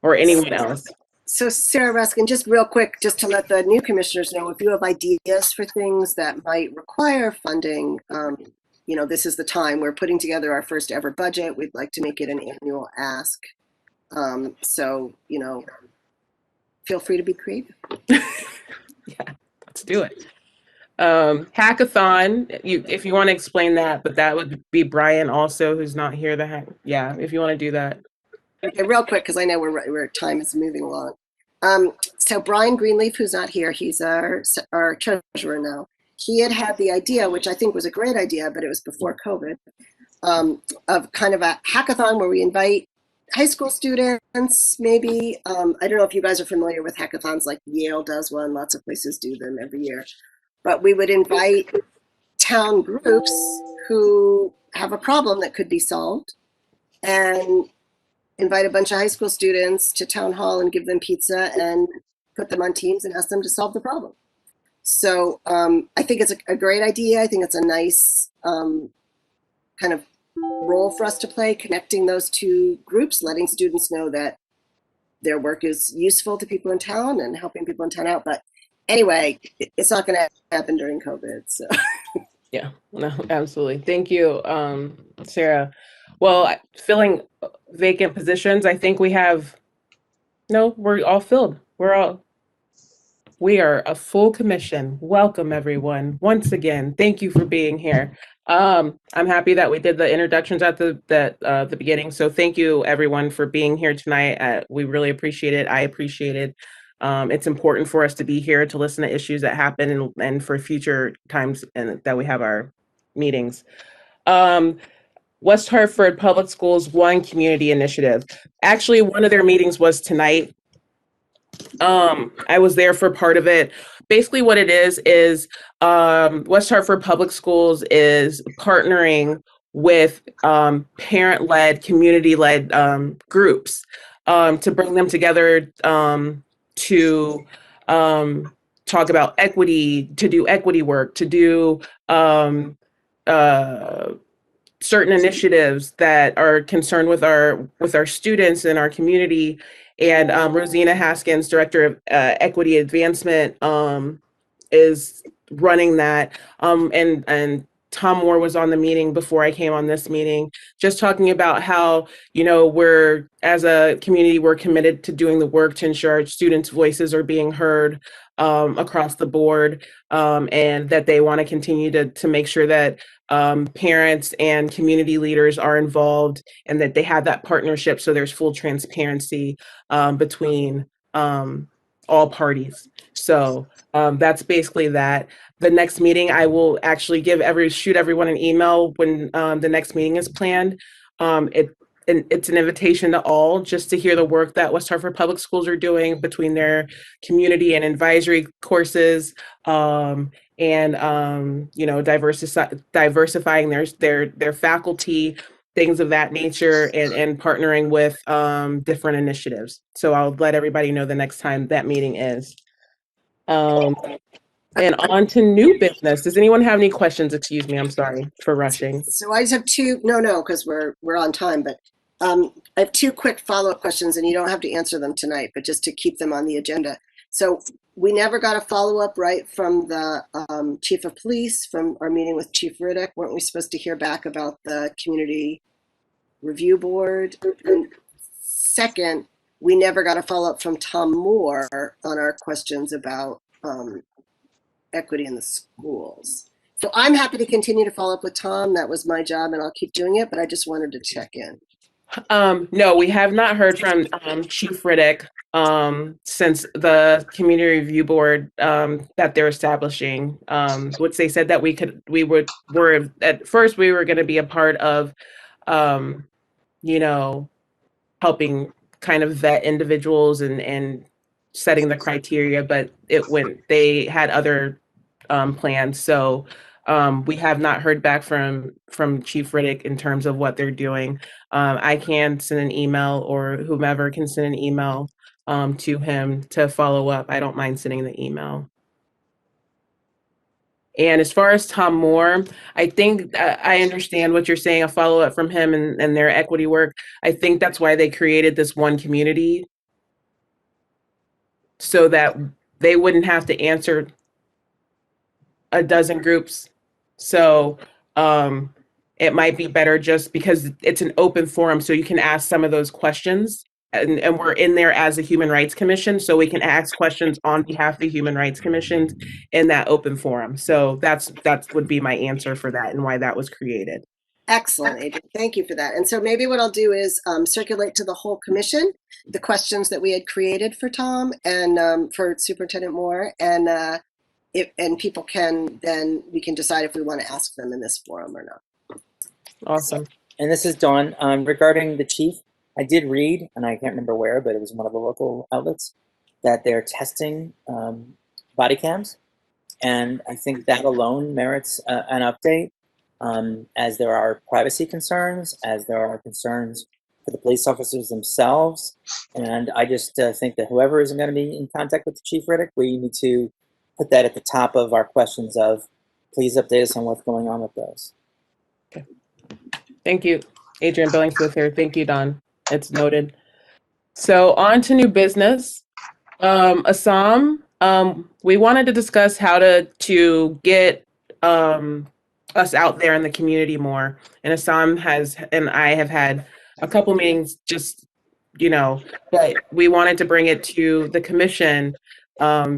Speaker 2: or anyone else?
Speaker 3: So Sarah Raskin, just real quick, just to let the new commissioners know, if you have ideas for things that might require funding, this is the time. We're putting together our first ever budget. We'd like to make it an annual ask. So, feel free to be creative.
Speaker 2: Yeah, let's do it. Hackathon, if you want to explain that, but that would be Brian also, who's not here. If you want to do that.
Speaker 3: Okay, real quick, because I know where time is moving along. So Brian Greenleaf, who's not here, he's our treasurer now. He had the idea, which I think was a great idea, but it was before COVID, of kind of a hackathon where we invite high school students, maybe. I don't know if you guys are familiar with hackathons, like Yale does one, lots of places do them every year. But we would invite town groups who have a problem that could be solved, and invite a bunch of high school students to town hall and give them pizza and put them on teams and ask them to solve the problem. So I think it's a great idea. I think it's a nice kind of role for us to play, connecting those two groups, letting students know that their work is useful to people in town and helping people in town out. But anyway, it's not going to happen during COVID. So
Speaker 2: Yeah, no, absolutely. Thank you, Sarah. Well, filling vacant positions, I think we have, no, we're all filled. We are a full commission. Welcome, everyone. Once again, thank you for being here. I'm happy that we did the introductions at the beginning. So thank you, everyone, for being here tonight. We really appreciate it. I appreciate it. It's important for us to be here to listen to issues that happen and for future times and that we have our meetings. West Hartford Public Schools One Community Initiative. Actually, one of their meetings was tonight. I was there for part of it. Basically what it is West Hartford Public Schools is partnering with parent-led, community-led groups to bring them together to talk about equity, to do equity work, to do certain initiatives that are concerned with our students and our community. And Rosina Haskins, Director of Equity Advancement, is running that. And Tom Moore was on the meeting before I came on this meeting, just talking about how, we're, as a community, we're committed to doing the work to ensure our students' voices are being heard across the board, and that they want to continue to make sure that parents and community leaders are involved and that they have that partnership so there's full transparency between all parties. So that's basically that. The next meeting, I will actually shoot everyone an email when the next meeting is planned. It's an invitation to all just to hear the work that West Hartford Public Schools are doing between their community and advisory courses, and diversifying their faculty, things of that nature, and partnering with different initiatives. So I'll let everybody know the next time that meeting is. And on to new business. Does anyone have any questions? Excuse me, I'm sorry for rushing.
Speaker 3: So I just have two. No, because we're on time. But I have two quick follow-up questions, and you don't have to answer them tonight, but just to keep them on the agenda. So we never got a follow-up, right, from the chief of police from our meeting with Chief Riddick. Weren't we supposed to hear back about the community review board? And second, we never got a follow-up from Tom Moore on our questions about equity in the schools. So I'm happy to continue to follow up with Tom. That was my job and I'll keep doing it, but I just wanted to check in.
Speaker 2: No, we have not heard from Chief Riddick since the community review board that they're establishing, which they said that at first we were going to be a part of, helping kind of vet individuals and setting the criteria, but they had other plans. So we have not heard back from Chief Riddick in terms of what they're doing. I can send an email, or whomever can send an email to him to follow up. I don't mind sending the email. And as far as Tom Moore, I think I understand what you're saying, a follow-up from him and their equity work. I think that's why they created this one community, so that they wouldn't have to answer a dozen groups. So it might be better just because it's an open forum, so you can ask some of those questions. And we're in there as a Human Rights Commission, so we can ask questions on behalf of the Human Rights Commission in that open forum. So that would be my answer for that and why that was created.
Speaker 3: Excellent, Adrian. Thank you for that. And so maybe what I'll do is circulate to the whole commission the questions that we had created for Tom and for Superintendent Moore, and people can we can decide if we want to ask them in this forum or not.
Speaker 2: Awesome.
Speaker 8: And this is Dawn. Regarding the chief, I did read, and I can't remember where, but it was one of the local outlets, that they're testing body cams. And I think that alone merits an update, as there are privacy concerns, as there are concerns for the police officers themselves. And I just think that whoever is going to be in contact with Chief Riddick, we need to put that at the top of our questions of, please update us on what's going on with those.
Speaker 2: Okay. Thank you. Adrian Billings with here. Thank you, Don. It's noted. So on to new business. Assam, We wanted to discuss how to get us out there in the community more. And Assam and I have had a couple meetings just, but we wanted to bring it to the commission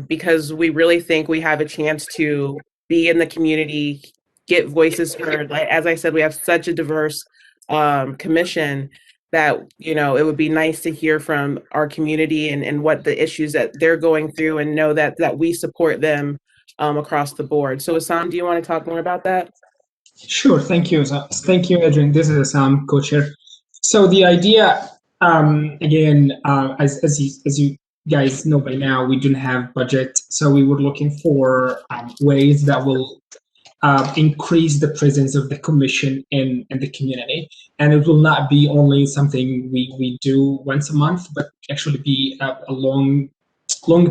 Speaker 2: because we really think we have a chance to be in the community, get voices heard. Like, as I said, we have such a diverse commission that, it would be nice to hear from our community and what the issues that they're going through and know that we support them across the board. So Assam, do you want to talk more about that?
Speaker 4: Sure, thank you. Thank you, Adrian. This is Assam, co-chair. So the idea, again, as you guys know by now, we didn't have budget, so we were looking for ways that will increase the presence of the commission in the community. And it will not be only something we do once a month, but actually be a long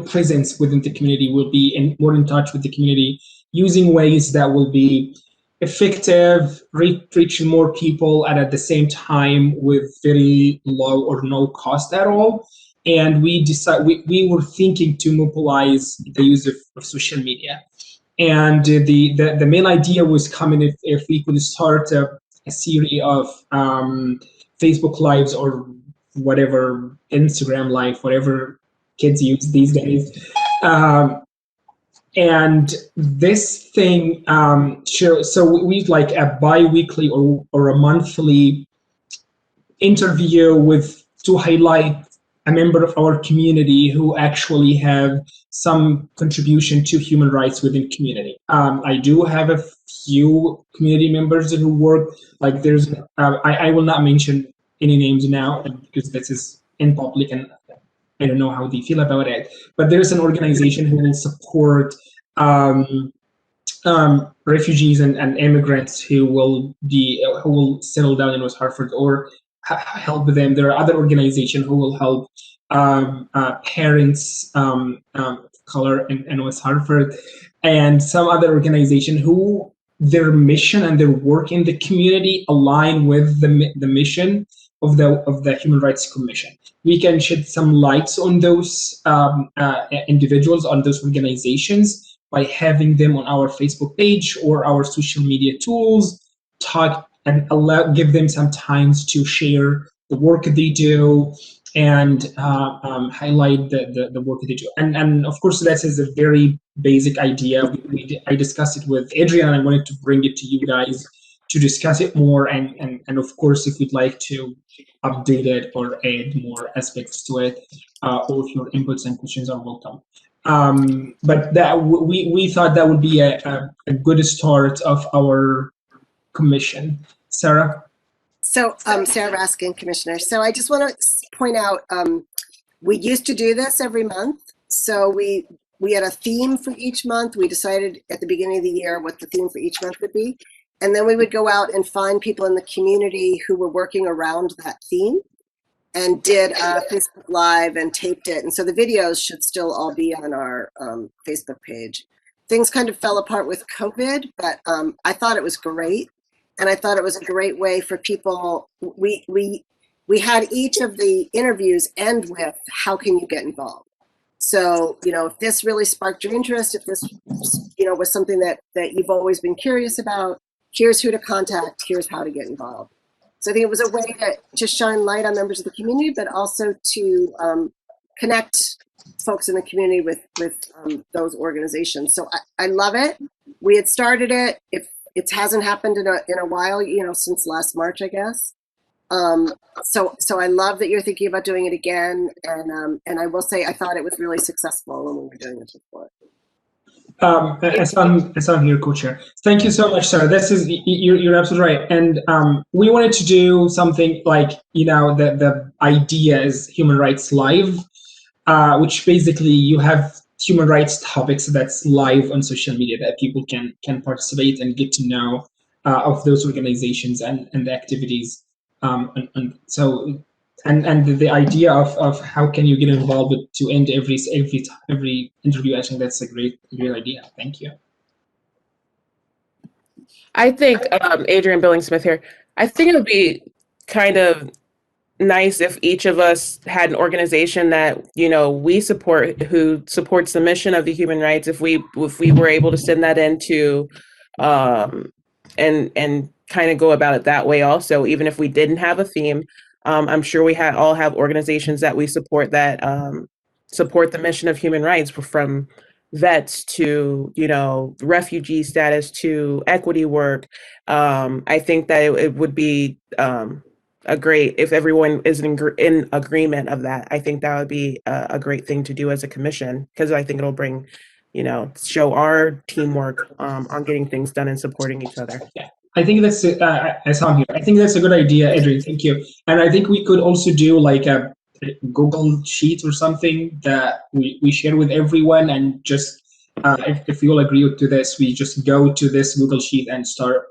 Speaker 4: presence within the community. We'll be more in touch with the community, using ways that will be effective, reaching more people, and at the same time with very low or no cost at all. And we were thinking to mobilize the use of social media. And the main idea was coming if we could start a series of Facebook Lives or whatever, Instagram Live, whatever kids use these days. And this thing, so we'd like a bi-weekly or a monthly interview to highlight a member of our community who actually have some contribution to human rights within community. I do have a few community members who work, like there's, I will not mention any names now because this is in public and I don't know how they feel about it, but there's an organization who will support refugees and immigrants who will settle down in West Hartford or help them. There are other organizations who will help parents color in West Hartford, and some other organization who their mission and their work in the community align with the mission of the Human Rights Commission. We can shed some lights on those individuals, on those organizations, by having them on our Facebook page or our social media tools, talk and give them some time to share the work they do and highlight the work they do. And of course, that is a very basic idea. I discussed it with Adrian, and I wanted to bring it to you guys to discuss it more. And of course, if you'd like to update it or add more aspects to it, all of your inputs and questions are welcome. But that we thought that would be a good start of our commission. Sarah?
Speaker 3: So, Sarah Raskin, Commissioner. So I just want to point out, we used to do this every month. So we had a theme for each month. We decided at the beginning of the year what the theme for each month would be. And then we would go out and find people in the community who were working around that theme and did a Facebook Live and taped it. And so the videos should still all be on our Facebook page. Things kind of fell apart with COVID, but I thought it was great. And I thought it was a great way for people. We had each of the interviews end with, how can you get involved? So, if this really sparked your interest, if this, was something that you've always been curious about, here's who to contact, here's how to get involved. So I think it was a way to just shine light on members of the community, but also to connect folks in the community with those organizations. So I love it. We had started it. It hasn't happened in a while, since last March, I guess. So I love that you're thinking about doing it again. And I will say, I thought it was really successful when we were doing it before.
Speaker 4: Hassan here, co-chair. Thank you so much, Sarah. You're absolutely right. And we wanted to do something like, the idea is Human Rights Live, which basically you have human rights topics that's live on social media that people can participate and get to know of those organizations and the activities. And the idea of how can you get involved to end every interview, I think that's a great idea. Thank you.
Speaker 2: I think, Adrian Billings Smith here, I think it would be kind of nice if each of us had an organization that, you know, we support, who supports the mission of the human rights. If we were able to send that into, and kind of go about it that way also, even if we didn't have a theme. I'm sure we all have organizations that we support that support the mission of human rights, from vets to, you know, refugee status to equity work. I think that it would be a great, if everyone is in agreement of that, I think that would be a great thing to do as a commission, because I think it'll bring, you know, show our teamwork on getting things done and supporting each other.
Speaker 4: Yeah, I think that's I saw here. I think that's a good idea, Adrian. Thank you. And I think we could also do like a Google Sheet or something that we share with everyone, and just if you all agree to this, we just go to this Google Sheet and start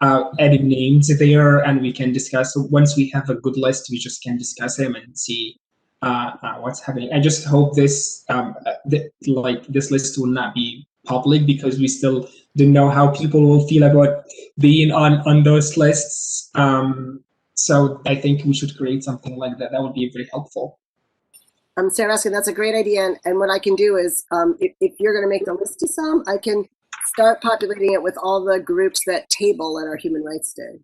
Speaker 4: adding names there, and we can discuss. So once we have a good list, we just can discuss them and see what's happening. I just hope this this list will not be public, because we still don't know how people will feel about being on those lists. So I think we should create something like that. That would be very helpful.
Speaker 3: Sarah Raskin, that's a great idea. And what I can do is, if you're going to make the list of some, I can start populating it with all the groups that table at our Human Rights Day.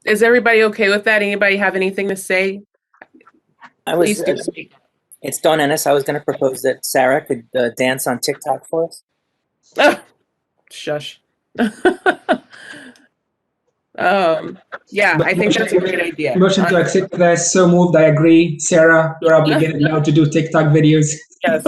Speaker 2: Is everybody okay with that? Anybody have anything to say?
Speaker 8: It's Dawn Ennis. I was going to propose that Sarah could dance on TikTok for us.
Speaker 2: Oh, shush. Yeah, I think that's a great idea.
Speaker 4: Motion to accept this. So moved. I agree. Sarah, you're obligated now to do TikTok videos.
Speaker 2: Yes.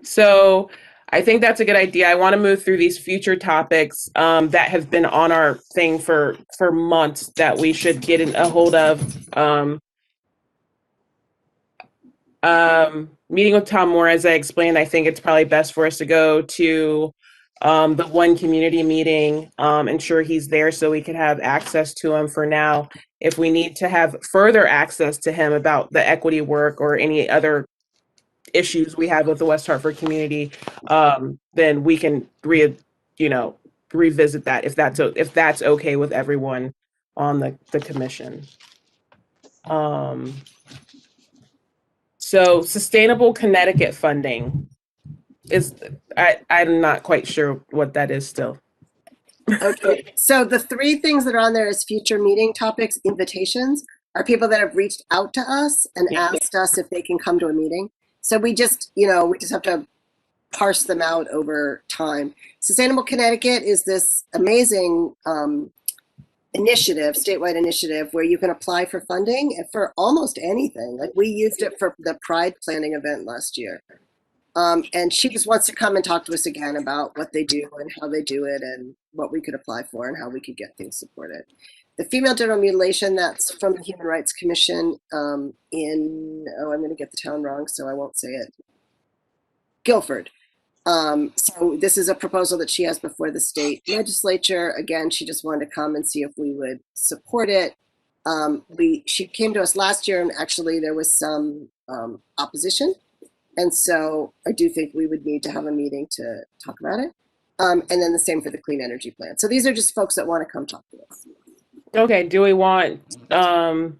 Speaker 2: So I think that's a good idea. I want to move through these future topics that have been on our thing for months that we should get a hold of. Meeting with Tom Moore, as I explained, I think it's probably best for us to go to the one community meeting, ensure he's there so we can have access to him for now. If we need to have further access to him about the equity work or any other issues we have with the West Hartford community, then we can revisit that if that's okay with everyone on the commission. So Sustainable Connecticut funding is, I'm not quite sure what that is still.
Speaker 3: Okay, so the three things that are on there as future meeting topics, invitations, are people that have reached out to us and asked us if they can come to a meeting. So we just have to parse them out over time. Sustainable Connecticut is this amazing initiative, statewide initiative, where you can apply for funding for almost anything. Like, we used it for the Pride planning event last year. And she just wants to come and talk to us again about what they do and how they do it and what we could apply for and how we could get things supported. The female genital mutilation, that's from the Human Rights Commission I'm going to get the town wrong, so I won't say it. Guilford. So this is a proposal that she has before the state legislature. Again, she just wanted to come and see if we would support it. She came to us last year, and actually there was some opposition. And so I do think we would need to have a meeting to talk about it. And then the same for the clean energy plan. So these are just folks that want to come talk to us.
Speaker 2: Okay, do we want to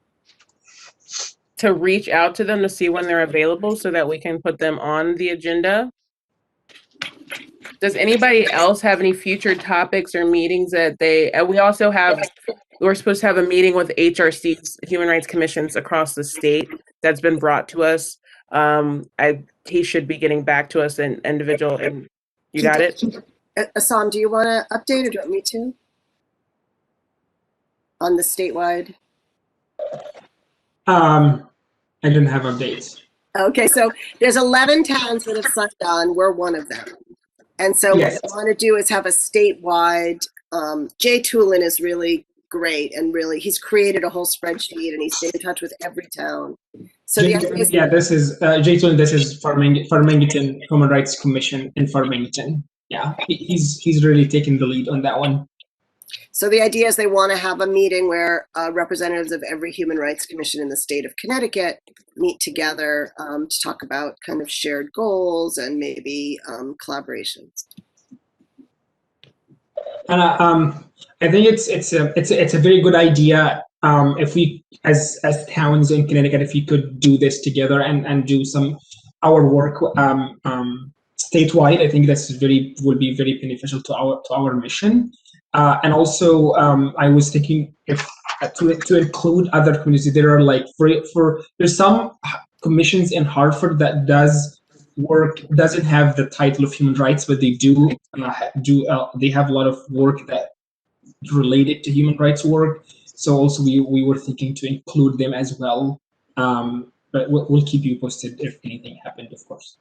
Speaker 2: reach out to them to see when they're available so that we can put them on the agenda? Does anybody else have any future topics or meetings that we're supposed to have a meeting with HRCs, Human Rights Commissions across the state that's been brought to us. He should be getting back to us in individual, and you got it?
Speaker 3: Assam, do you want to update, or do you want me to? On the statewide?
Speaker 4: I didn't have updates.
Speaker 3: Okay, so there's 11 towns that have signed on. We're one of them. And so
Speaker 4: Yes.
Speaker 3: what we want to do is have a statewide, Jay Tulin is really great, and really he's created a whole spreadsheet, and he stayed in touch with every town. So the idea is,
Speaker 4: this is Jayton. This is Farmington Human Rights Commission in Farmington. Yeah, he's really taking the lead on that one.
Speaker 3: so the idea is they want to have a meeting where representatives of every human rights commission in the state of Connecticut meet together to talk about kind of shared goals and maybe collaborations.
Speaker 4: And I think it's a very good idea. If we, as towns in Connecticut, if we could do this together and do our work statewide, I think that's would be very beneficial to our mission. And also, I was thinking if to include other communities. There are like there's some commissions in Hartford that doesn't have the title of human rights, but they they have a lot of work that related to human rights work. So also we were thinking to include them as well. But we'll keep you posted if anything happened, of course.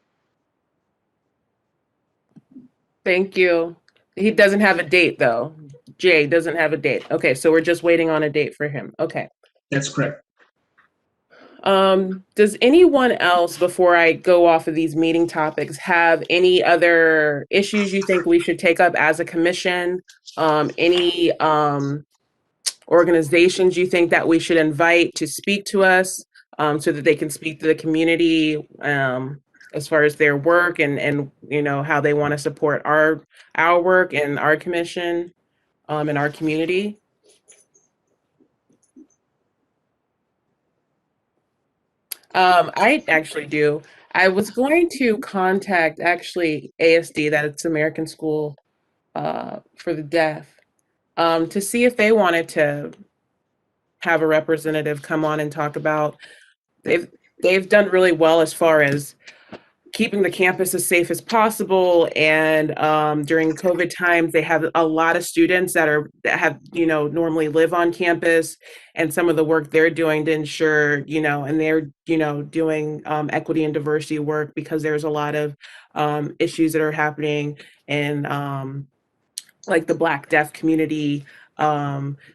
Speaker 2: Thank you. He doesn't have a date though. Jay doesn't have a date. Okay, so we're just waiting on a date for him. Okay.
Speaker 4: That's correct.
Speaker 2: Does anyone else, before I go off of these meeting topics, have any other issues you think we should take up as a commission? Any organizations you think that we should invite to speak to us so that they can speak to the community as far as their work and you know how they want to support our work and our commission and our community? I actually do. I was going to contact actually ASD, that's American School for the Deaf, to see if they wanted to have a representative come on and talk about. They've done really well as far as keeping the campus as safe as possible, and during COVID times, they have a lot of students that have normally live on campus, and some of the work they're doing to ensure and they're doing equity and diversity work, because there's a lot of issues that are happening in like the Black deaf community.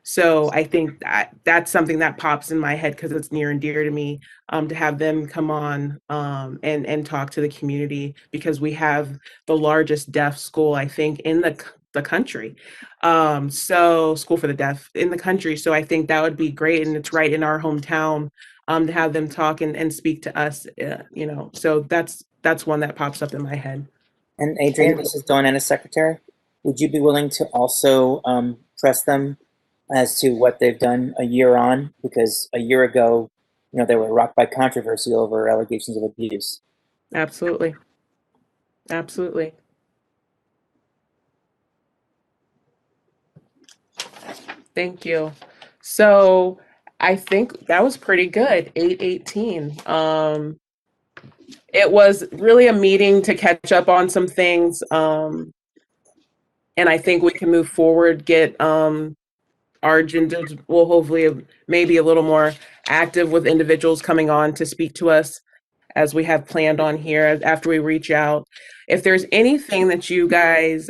Speaker 2: So I think that's something that pops in my head because it's near and dear to me, to have them come on and talk to the community, because we have the largest deaf school, I think, in the country. So School for the Deaf in the country. So I think that would be great. And it's right in our hometown to have them talk and speak to us, so that's one that pops up in my head.
Speaker 8: And Adrian, this is Dawn Ennis, secretary. Would you be willing to also press them as to what they've done a year on? Because a year ago, they were rocked by controversy over allegations of abuse.
Speaker 2: Absolutely. Absolutely. Thank you. So I think that was pretty good. 8:18. It was really a meeting to catch up on some things. And I think we can move forward, get our agendas will hopefully maybe a little more active with individuals coming on to speak to us as we have planned on here after we reach out. If there's anything that you guys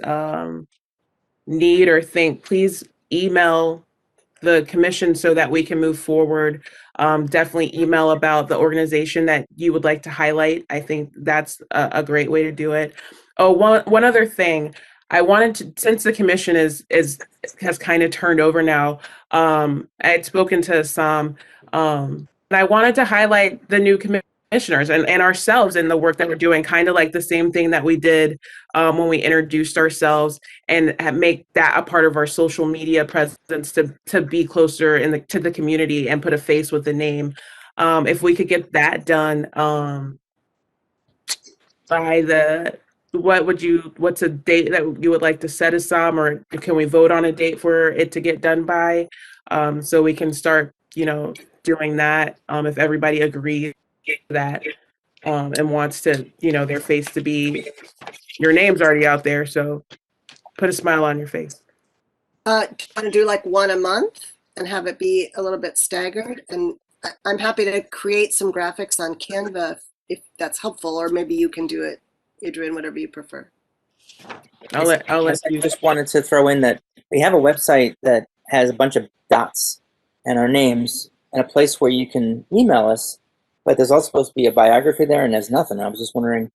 Speaker 2: need or think, please email the commission so that we can move forward. Definitely email about the organization that you would like to highlight. I think that's a great way to do it. Oh, one other thing. I wanted to, since the commission has kind of turned over now, I had spoken to some, and I wanted to highlight the new commissioners and ourselves and the work that we're doing, kind of like the same thing that we did when we introduced ourselves, and make that a part of our social media presence to be closer to the community and put a face with the name. If we could get that done by what's a date that you would like to set as some, or can we vote on a date for it to get done by, so we can start, doing that, if everybody agrees to that, and wants to, their face to be, your name's already out there, so put a smile on your face.
Speaker 3: Do you want to do like one a month and have it be a little bit staggered? And I'm happy to create some graphics on Canva if that's helpful, or maybe you can do it, Adrian, whatever you prefer.
Speaker 2: I'll let you.
Speaker 8: I just wanted to throw in that we have a website that has a bunch of dots and our names and a place where you can email us, but there's also supposed to be a biography there, and there's nothing. I was just wondering,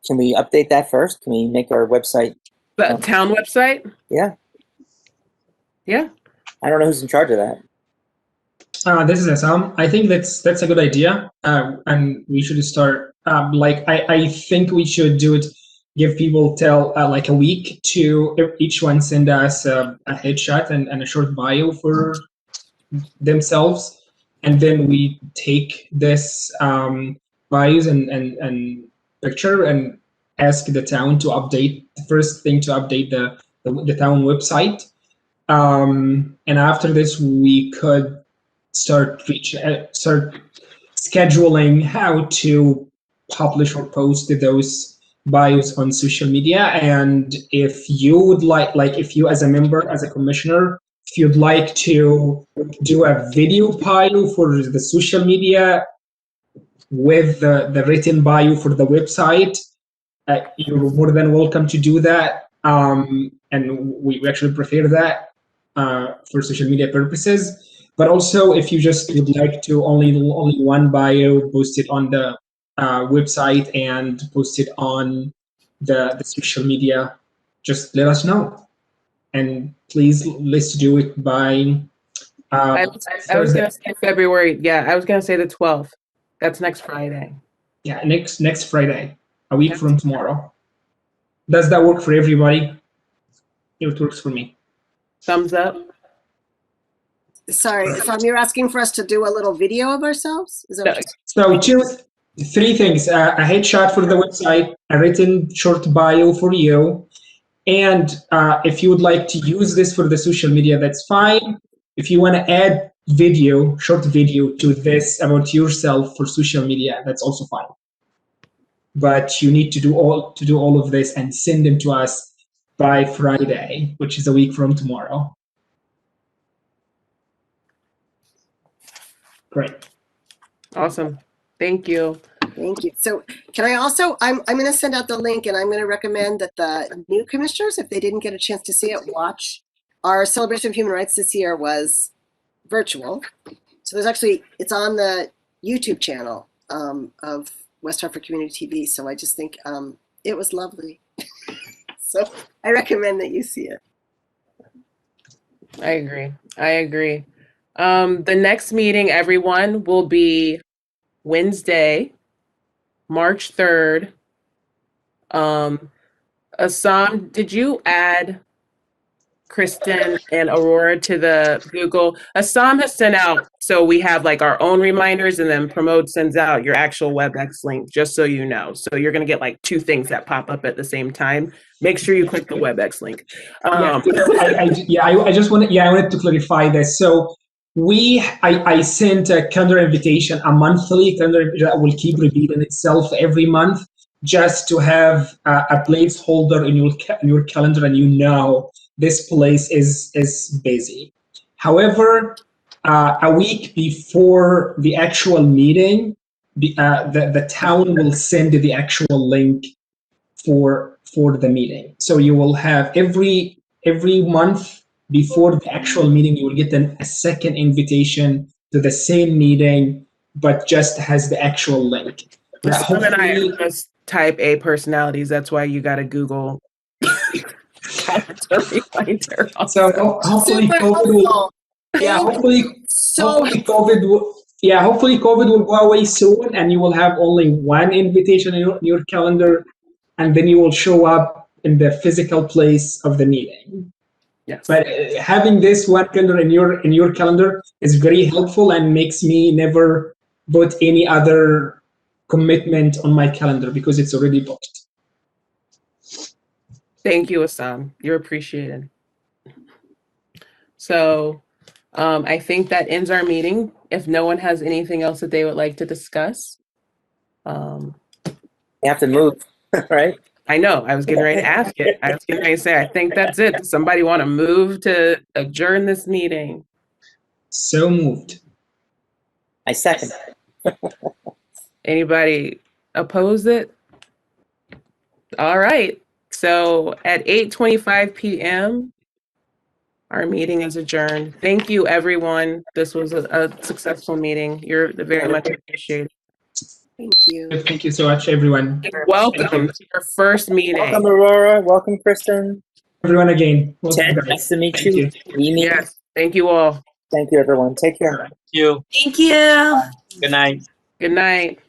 Speaker 8: can we update that first? Can we make our website?
Speaker 2: The town website?
Speaker 8: Yeah.
Speaker 2: Yeah.
Speaker 8: I don't know who's in charge of that.
Speaker 4: This is Assam. I think that's a good idea, and we should start. I think we should do it give people till like a week to each one send us a headshot and a short bio for themselves, and then we take this bios and picture and ask the town to update. The first thing to update the town website, and after this we could start scheduling how to publish or post those bios on social media. And if you would like if you as a member, as a commissioner, if you'd like to do a video bio for the social media with the written bio for the website, you're more than welcome to do that. And we actually prefer that for social media purposes. But also, if you just would like to only one bio, post it on the website and post it on the social media, just let us know. And please, let's do it by
Speaker 2: I was going to say February. Yeah, I was going to say the 12th. That's next Friday.
Speaker 4: Yeah, next Friday, a week from tomorrow. Does that work for everybody? It works for me.
Speaker 2: Thumbs up.
Speaker 3: Sorry, you're asking for us to do a little video of ourselves? Is that what
Speaker 4: So choose 3 things: a headshot for the website, a written short bio for you, and if you would like to use this for the social media, that's fine. If you want to add video, short video to this about yourself for social media, that's also fine. But you need to do all of this and send them to us by Friday, which is a week from tomorrow. Great.
Speaker 2: Awesome. Thank you.
Speaker 3: Thank you. So can I also, I'm going to send out the link, and I'm going to recommend that the new commissioners, if they didn't get a chance to see it, watch. Our celebration of human rights this year was virtual. So there's actually, it's on the YouTube channel of West Hartford Community TV. So I just think it was lovely. So I recommend that you see it.
Speaker 2: I agree. I agree. The next meeting, everyone, will be Wednesday, March 3rd. Assam, did you add Kristen and Aurora to the Google? Assam has sent out, so we have like our own reminders, and then Pramod sends out your actual WebEx link, just so you know. So you're going to get like 2 things that pop up at the same time. Make sure you click the WebEx link.
Speaker 4: I wanted to clarify this. So I sent a calendar invitation, a monthly calendar that will keep repeating itself every month, just to have a placeholder in your calendar, and you know this place is busy. However, a week before the actual meeting, the town will send the actual link for the meeting. So you will have every month before the actual meeting, you will get a second invitation to the same meeting, but just has the actual link.
Speaker 2: Sam and I are just type A personalities. That's why you got to Google reminder.
Speaker 4: So hopefully COVID will, hopefully COVID will go away soon, and you will have only one invitation in your calendar, and then you will show up in the physical place of the meeting.
Speaker 2: Yes.
Speaker 4: But having this one calendar in your calendar is very helpful and makes me never put any other commitment on my calendar because it's already booked.
Speaker 2: Thank you, Assam. You're appreciated. So I think that ends our meeting. If no one has anything else that they would like to discuss.
Speaker 8: You have to move, right?
Speaker 2: I know, I was getting ready to ask it. I was getting ready to say, I think that's it. Does somebody want to move to adjourn this meeting?
Speaker 4: So moved.
Speaker 8: I second.
Speaker 2: Anybody oppose it? All right. So at 8:25 p.m., our meeting is adjourned. Thank you, everyone. This was a successful meeting. You're very much appreciated.
Speaker 3: Thank you.
Speaker 4: Thank you so much, everyone.
Speaker 2: Welcome to your first meeting.
Speaker 8: Welcome, Aurora. Welcome, Kristen.
Speaker 4: Everyone again.
Speaker 8: Ted, nice to meet you. Amy.
Speaker 2: Yes. Thank you all.
Speaker 8: Thank you, everyone. Take care.
Speaker 1: Thank you.
Speaker 7: Thank you.
Speaker 1: Good night.
Speaker 2: Good night.